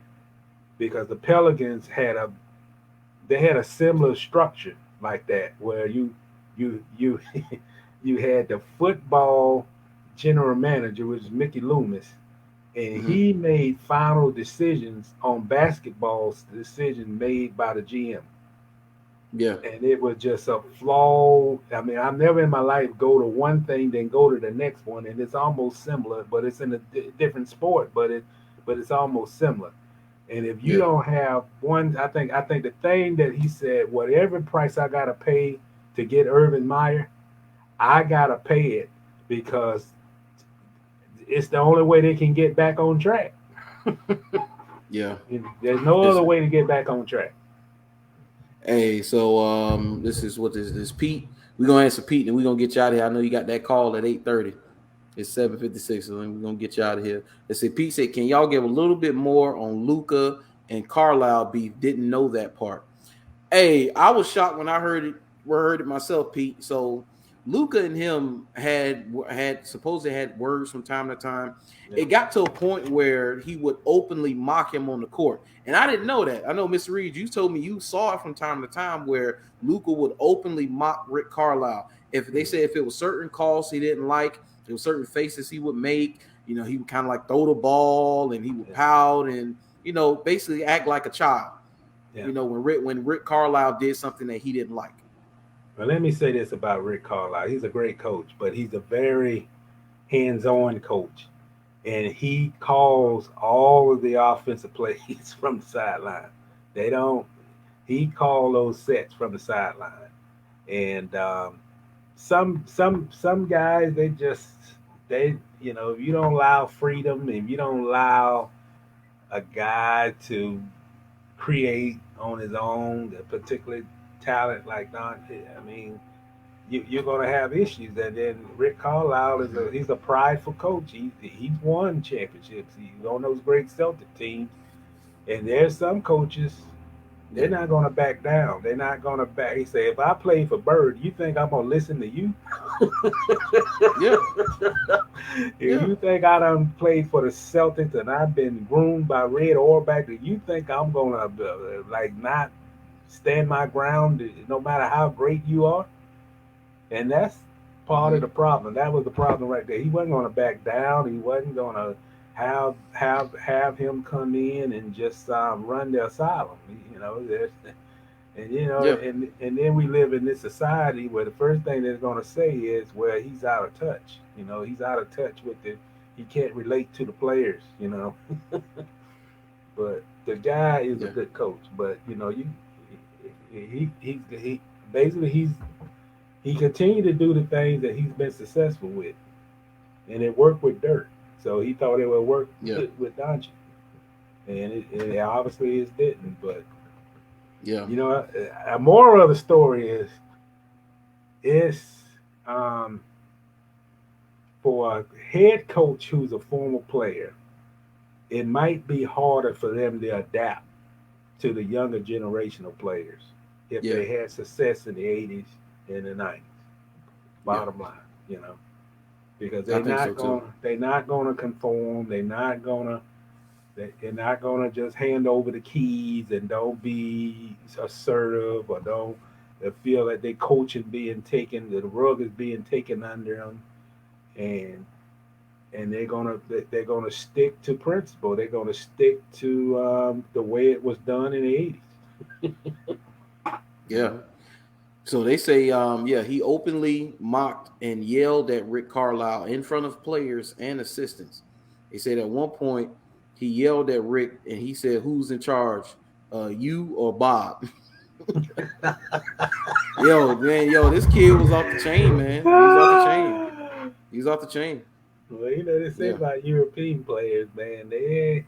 because the Pelicans had a similar structure like that where you you had the football general manager, which is Mickey Loomis, and Mm-hmm. he made final decisions on basketball decisions made by the GM. Yeah. And it was just a flaw. I mean, I've never in my life go to one thing then go to the next one, and it's almost similar, but it's in a different sport, but it's almost similar. And if you Yeah. don't have one, I think the thing that he said, whatever price I gotta pay to get Urban Meyer, I gotta pay it because it's the only way they can get back on track. Yeah. There's no other Listen. way to get back on track. Hey, so this is what this Pete. We're gonna answer Pete and we're gonna get you out of here. I know you got that call at 8:30. It's 7:56, so we're gonna get you out of here. Let's say Pete said, can y'all give a little bit more on Luca and Carlisle beef? Didn't know that part. Hey, I was shocked when I heard it myself, Pete. So Luca and him had supposedly had words from time to time. Yeah. It got to a point where he would openly mock him on the court, and I didn't know that. I know, Mr. Reed, you told me you saw it from time to time where Luca would openly mock Rick Carlisle. If they said if it was certain calls he didn't like, there were certain faces he would make. You know, he would kind of like throw the ball and he would Yeah. pout and basically act like a child. Yeah. You know, when Rick Carlisle did something that he didn't like. Well, let me say this about Rick Carlisle. He's a great coach, but he's a very hands-on coach, and he calls all of the offensive plays from the sideline. They don't. He called those sets from the sideline, and some guys if you don't allow freedom, if you don't allow a guy to create on his own, a particular talent like Dante, I mean, you're going to have issues. And then Rick Carlisle he's a prideful coach. He's won championships. He's on those great Celtic teams. And there's some coaches they're Yeah, not going to back down. They're not going to back. He said, if I play for Bird, you think I'm going to listen to you? yeah, If yeah, you think I done played for the Celtics and I've been groomed by Red Auerbach, do you think I'm going to like not stand my ground no matter how great you are? And that's part of mm-hmm. the problem. That was the problem right there. He wasn't going to back down. He wasn't going to have him come in and just run the asylum. And Yeah, and then we live in this society where the first thing they're going to say is, well, he's out of touch. He's out of touch with the. He can't relate to the players. But the guy is a yeah, good coach. But he basically he continued to do the things that he's been successful with, and it worked with Dirt. So he thought it would work yeah, with Doncic, and it obviously it didn't. But yeah, a moral of the story is um, for a head coach who's a former player, it might be harder for them to adapt to the younger generation of players if yeah, they had success in the '80s and the '90s. yeah. Bottom line, because I think so too. they're not gonna conform. They're not gonna They're not gonna just hand over the keys and don't be assertive or don't they feel that their coaching being taken, the rug is being taken under them, and they're gonna stick to principle. They're gonna stick to the way it was done in the 80s. Yeah. So they say, yeah, he openly mocked and yelled at Rick Carlisle in front of players and assistants. They said at one point he yelled at Rick and he said, "Who's in charge? You or Bob?" Yo, man, this kid was off the chain, man. He was off the chain. He's off the chain. Well, they say about European players, man, they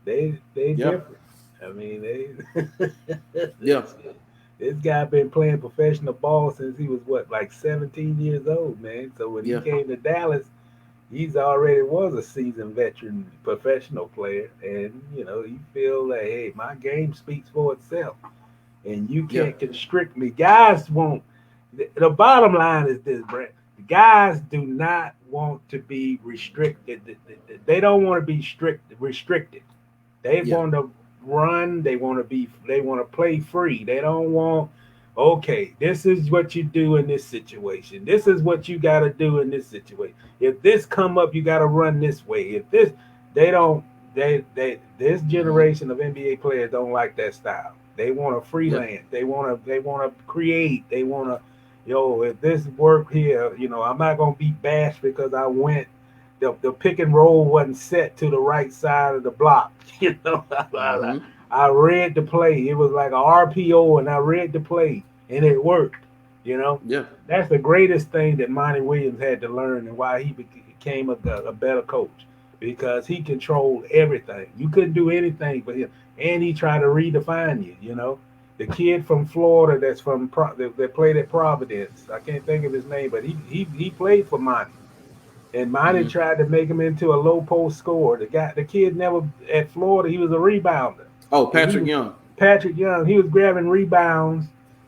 Yeah. different. I mean, they Yeah. This guy been playing professional ball since he was like 17 years old, man. So when he came to Dallas, he's already was a seasoned veteran professional player, and you feel like, hey, my game speaks for itself, and you can't constrict me. Guys won't. The bottom line is this, Brent. Guys do not want to be restricted. They don't want to be restricted. They want to run. They want to play free. They don't want, okay, this is what you do in this situation. This is what you got to do in this situation. If this come up, you got to run this way. If this, this generation of NBA players don't like that style. They want to freelance. They want to create. They want to, if this work here, I'm not going to be bashed because I went, the pick and roll wasn't set to the right side of the block. I read the play. It was like a RPO, and I read the play, and it worked. Yeah. That's the greatest thing that Monty Williams had to learn, and why he became a better coach, because he controlled everything. You couldn't do anything for him, and he tried to redefine you. The kid from Florida that played at Providence, I can't think of his name, but he played for Monty. And Monty tried to make him into a low post scorer. The kid never at Florida. He was a rebounder. Oh, Patrick Young. Patrick Young. He was grabbing rebounds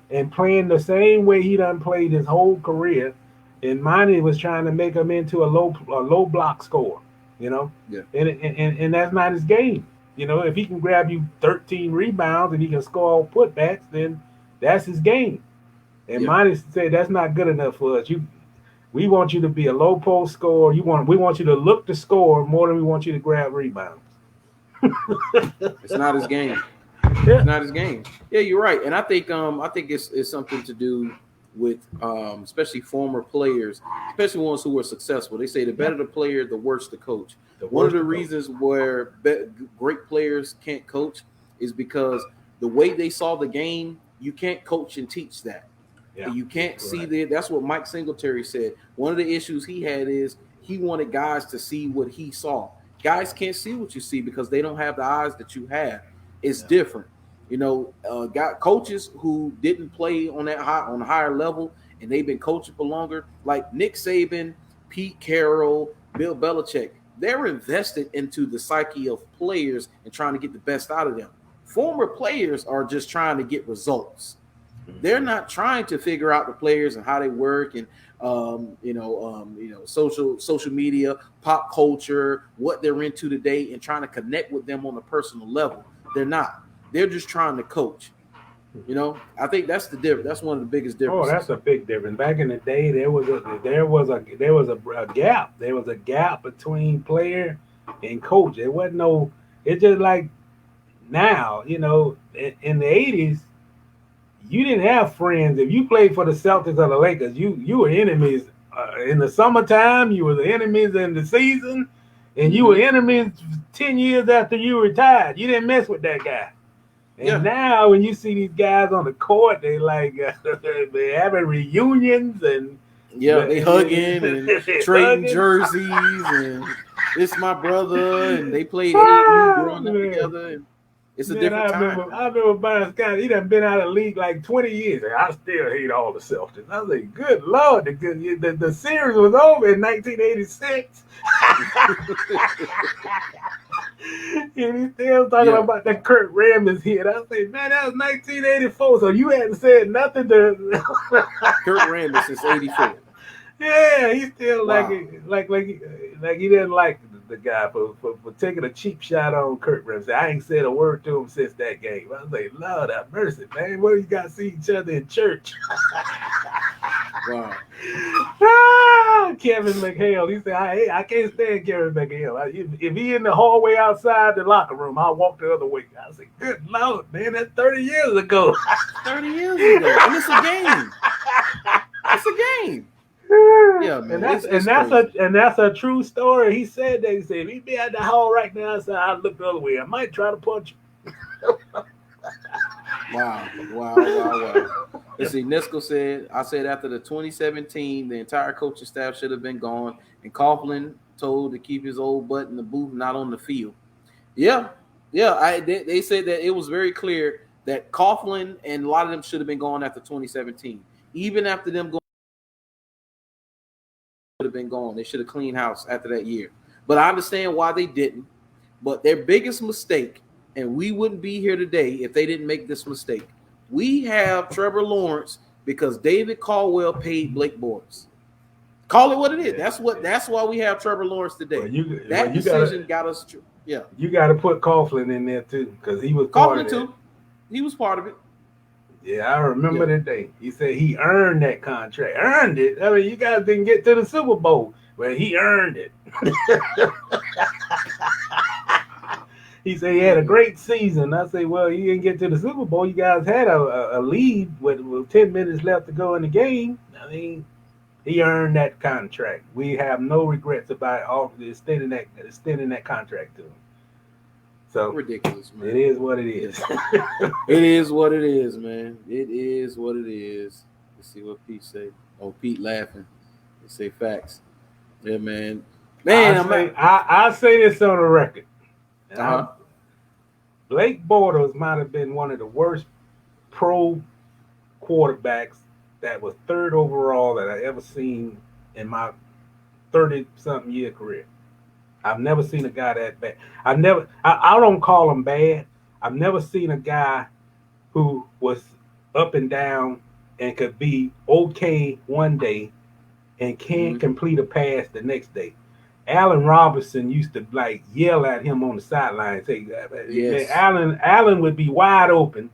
and playing the same way he done played his whole career. And Monty was trying to make him into a low block scorer. Yeah. And that's not his game. If he can grab you 13 rebounds and he can score all putbacks, then that's his game. And Monty said that's not good enough for us. We want you to be a low post scorer. We want you to look to score more than we want you to grab rebounds. It's not his game. It's not his game. Yeah, you're right. And I think it's something to do with especially former players, especially ones who were successful. They say the better the player, the worse the coach. One of the reasons where great players can't coach is because the way they saw the game, you can't coach and teach that. Yeah. You can't see that. That's what Mike Singletary said. One of the issues he had is he wanted guys to see what he saw. Guys can't see what you see because they don't have the eyes that you have. It's different. Got coaches who didn't play on a higher level and they've been coaching for longer, like Nick Saban, Pete Carroll, Bill Belichick. They're invested into the psyche of players and trying to get the best out of them. Former players are just trying to get results. They're not trying to figure out the players and how they work and social media, pop culture, what they're into today, and trying to connect with them on a personal level. They're not. They're just trying to coach. I think that's the difference. That's one of the biggest differences. Oh, that's a big difference. Back in the day, there was a gap. There was a gap between player and coach. It wasn't no. It's just like now. In the 80s. You didn't have friends. If you played for the Celtics or the Lakers, you were enemies in the summertime. You were the enemies in the season, and you were enemies 10 years after you retired. You didn't mess with that guy. And now, when you see these guys on the court, they like they're having reunions and they hugging and trading jerseys and it's my brother and they played AU growing up together. And it's a different time. I remember Byron Scott. He done been out of the league like 20 years. I still hate all the Celtics. I was like, good Lord, the series was over in 1986. And he's still talking about that Kurt Rambis hit. I say, man, that was 1984. So you hadn't said nothing to Kurt Rambis since '84. Yeah, he still like he didn't like the guy for taking a cheap shot on Kurt Ramsey. I ain't said a word to him since that game. I was like, Lord have mercy, man. What do you got to see each other in church? Wow. Kevin McHale. He said, I can't stand Kevin McHale. If he in the hallway outside the locker room, I'll walk the other way. I said, good Lord, man, that's 30 years ago. 30 years ago. And it's a game. It's a game. Yeah, man. And that's a true story. He said that. He said, if he be at the hall right now, I'd look the other way. I might try to punch him. Wow. Let's see. Nisco said, I said after the 2017, the entire coaching staff should have been gone, and Coughlin told to keep his old butt in the booth, not on the field. Yeah. They said that it was very clear that Coughlin and a lot of them should have been gone after 2017. Even after them going, should have been gone. They should have cleaned house after that year. But I understand why they didn't. But their biggest mistake, and we wouldn't be here today if they didn't make this mistake. We have Trevor Lawrence because David Caldwell paid Blake Bortles. Call it what it is. That's why we have Trevor Lawrence today. That decision got us. Yeah, you got to put Coughlin in there too because he was part of it too. He was part of it. Yeah, I remember the day. He said he earned that contract. Earned it. I mean, you guys didn't get to the Super Bowl, but he earned it. He said he had a great season. I say, well, you didn't get to the Super Bowl. You guys had a lead with 10 minutes left to go in the game. I mean, he earned that contract. We have no regrets about extending that contract to him. So ridiculous, man. It is what it is. It is what it is, man. It is what it is. Let's see what Pete say. Oh, Pete laughing. They say facts. Yeah, man. I say this on the record. Uh-huh. Blake Bortles might have been one of the worst pro quarterbacks that was third overall that I ever seen in my 30-something year career. I've never seen a guy that bad. I don't call him bad. I've never seen a guy who was up and down and could be okay one day and can't complete a pass the next day. Allen Robinson used to yell at him on the sideline. Say, yes. Allen would be wide open,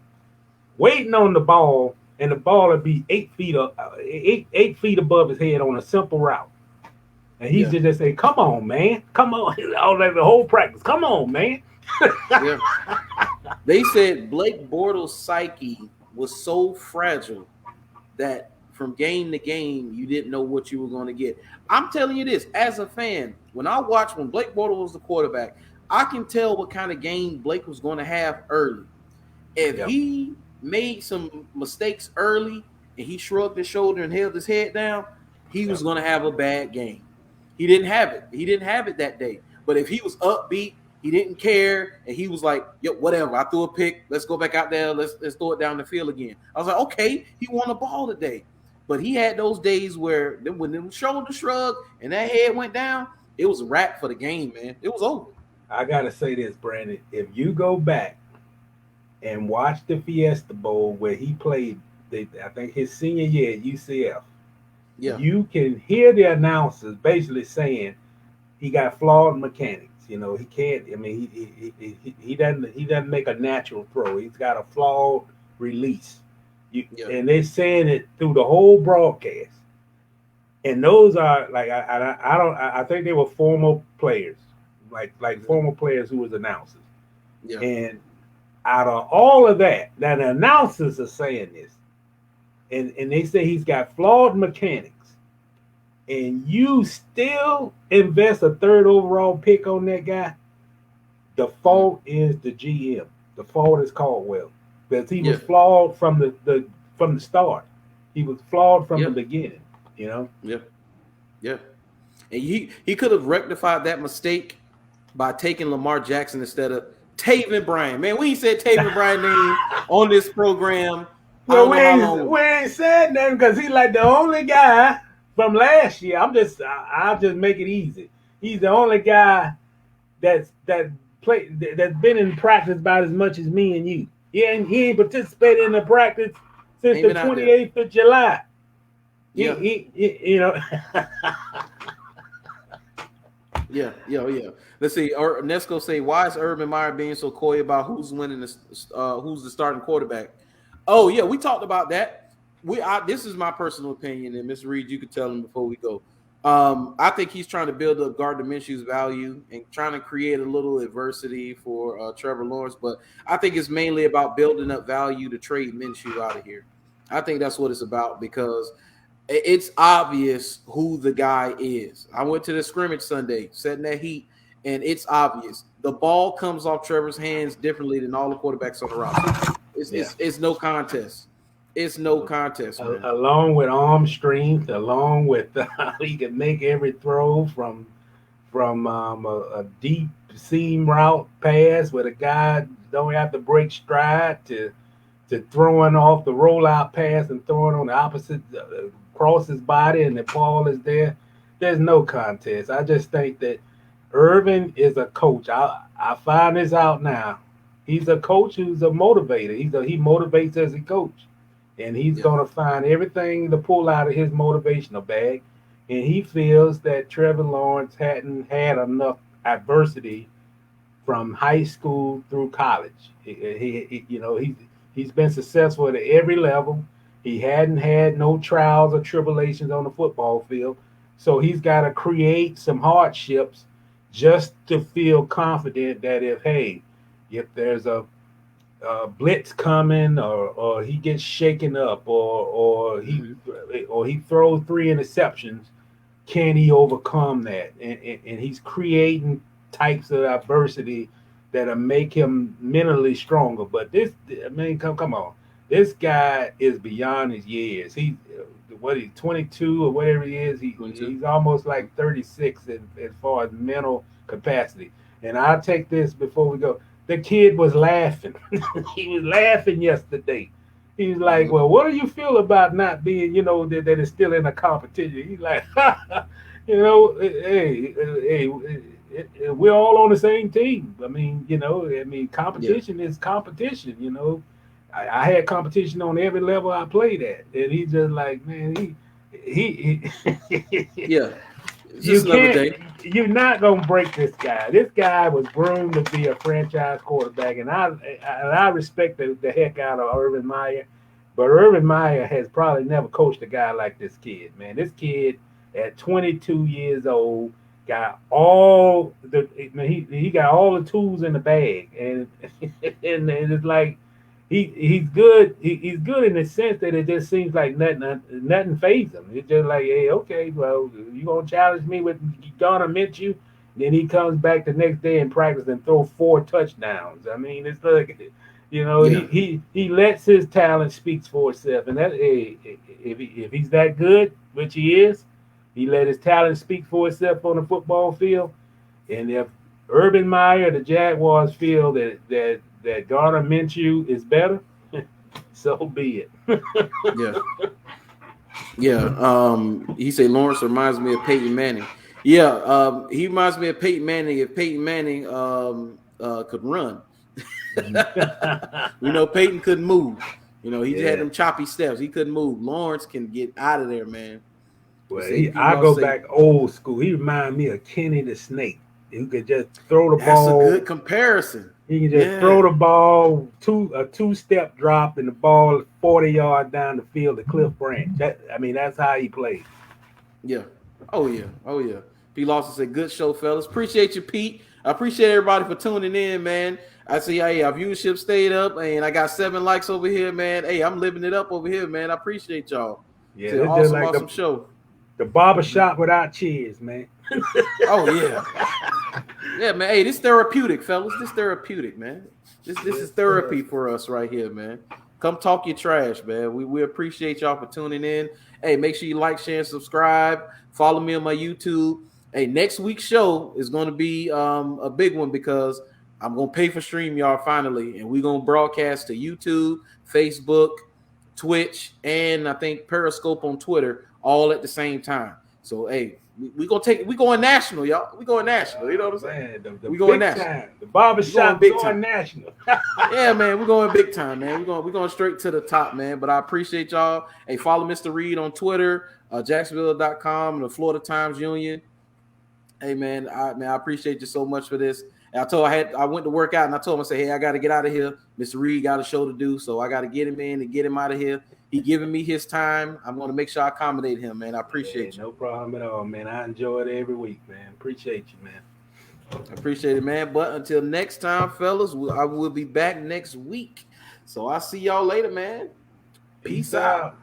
waiting on the ball, and the ball would be 8 feet above his head on a simple route. And he's just say, "Come on, man, come on!" All that the whole practice. Come on, man. Yeah. They said Blake Bortles' psyche was so fragile that from game to game, you didn't know what you were going to get. I'm telling you this, as a fan, when Blake Bortles was the quarterback, I can tell what kind of game Blake was going to have early. If he made some mistakes early and he shrugged his shoulder and held his head down, he was going to have a bad game. He didn't have it. He didn't have it that day. But if he was upbeat, he didn't care, and he was like, "Yo, whatever. I threw a pick. Let's go back out there. Let's throw it down the field again." I was like, "Okay, he won the ball today." But he had those days where when the shoulder shrugged and that head went down, it was a wrap for the game, man. It was over. I gotta say this, Brandon. If you go back and watch the Fiesta Bowl where he played, I think his senior year at UCF. Yeah. You can hear the announcers basically saying he got flawed mechanics. You know, he can't. I mean, he doesn't make a natural throw. He's got a flawed release. And they're saying it through the whole broadcast. And those are I think they were former players, like former players who was announcers. Yeah. And out of all of that, the announcers are saying this. And they say he's got flawed mechanics, and you still invest a third overall pick on that guy, the fault is the GM. The fault is Caldwell. Because he was flawed from the start. He was flawed from the beginning, you know? Yeah. Yeah. And he could have rectified that mistake by taking Lamar Jackson instead of Taven Bryan. Man, we ain't said Taven Bryan name on this program. Well, we ain't said nothing because he's like the only guy from last year. I'll just make it easy. He's the only guy that's been in practice about as much as me and you. He ain't participated in the practice since the 28th of July. He you know. Yeah. Let's see. Nesco say, why is Urban Meyer being so coy about who's winning this? Who's the starting quarterback? Oh yeah, we talked about that. This is my personal opinion, and Mr. Reed, you could tell him before we go. I think he's trying to build up Gardner Minshew's value and trying to create a little adversity for Trevor Lawrence. But I think it's mainly about building up value to trade Minshew out of here. I think that's what it's about because it's obvious who the guy is. I went to the scrimmage Sunday, setting that heat, and it's obvious. The ball comes off Trevor's hands differently than all the quarterbacks on the roster. It's no contest. It's no contest, man. Along with arm strength, along with he can make every throw from a deep seam route pass where the guy don't have to break stride to throwing off the rollout pass and throwing on the opposite across his body and the ball is there. There's no contest. I just think that Urban is a coach. I find this out now. He's a coach who's a motivator. He motivates as a coach. And he's going to find everything to pull out of his motivational bag. And he feels that Trevor Lawrence hadn't had enough adversity from high school through college. He's been successful at every level. He hadn't had no trials or tribulations on the football field. So he's got to create some hardships just to feel confident that if there's a blitz coming or he gets shaken up or he throws 3 interceptions, can he overcome that? And he's creating types of adversity that'll make him mentally stronger. But come on, this guy is beyond his years. He's 22 or whatever he is. He's almost like 36 as far as mental capacity. And I'll take this before we go. The kid was laughing. He was laughing yesterday. He's like, well, what do you feel about not being, that it's still in a competition? He's like, we're all on the same team. Competition is competition, I had competition on every level I played at. And he's just like, man, he yeah. You're not gonna break this guy. This guy was groomed to be a franchise quarterback, and I respect the heck out of Urban Meyer, but Urban Meyer has probably never coached a guy like this kid. Man, this kid at 22 years old got all he got all the tools in the bag, and it's like he's good. He's good in the sense that it just seems like nothing fazes him. It's just like, hey, okay, well, you gonna challenge me with Gardner Minshew? Then he comes back the next day in practice and throw 4 touchdowns. I mean, it's like, he lets his talent speak for itself, and that if he's that good, which he is, he let his talent speak for itself on the football field. And if Urban Meyer, the Jaguars, feel that Gardner Minshew is better, so be it. He said Lawrence reminds me of Peyton Manning. He reminds me of Peyton Manning if Peyton Manning could run. We know Peyton couldn't move. He just had them choppy steps. He couldn't move. Lawrence can get out of there, man. Well, I go back old school. He reminds me of Kenny the Snake. Who could just throw the ball. That's a good comparison. He can just throw the ball, a 2-step drop, and the ball 40 yards down the field to Cliff Branch. That's how he played. Yeah. Oh, yeah. Pete Lawson said, good show, fellas. Appreciate you, Pete. I appreciate everybody for tuning in, man. I see, hey, our viewership stayed up, and I got 7 likes over here, man. Hey, I'm living it up over here, man. I appreciate y'all. Yeah, it's awesome show. The barbershop without cheers, man. Oh, yeah. Yeah, man. Hey, this therapeutic, fellas. This therapeutic, man. This is therapy for us right here, man. Come talk your trash, man. We appreciate y'all for tuning in. Hey, make sure you like, share, and subscribe. Follow me on my YouTube. Hey, next week's show is going to be a big one because I'm going to pay for StreamYard finally, and we're going to broadcast to YouTube, Facebook, Twitch, and I think Periscope on Twitter all at the same time. So, hey, we going national, y'all. We going national. You know what I'm saying? We going national. Time. The barbershop going national. Yeah, man. We're going big time, man. We're going straight to the top, man. But I appreciate y'all. Hey, follow Mr. Reid on Twitter, Jacksonville.com, and the Florida Times-Union. Hey man, I appreciate you so much for this. And I went to work out and I told him, I said, hey, I got to get out of here. Mr. Reid got a show to do, so I got to get him in and get him out of here. He giving me his time. I'm going to make sure I accommodate him, man. I appreciate you. No problem at all, man. I enjoy it every week, man. Appreciate you, man. I appreciate it, man. But until next time, fellas, I will be back next week. So I'll see y'all later, man. Peace out.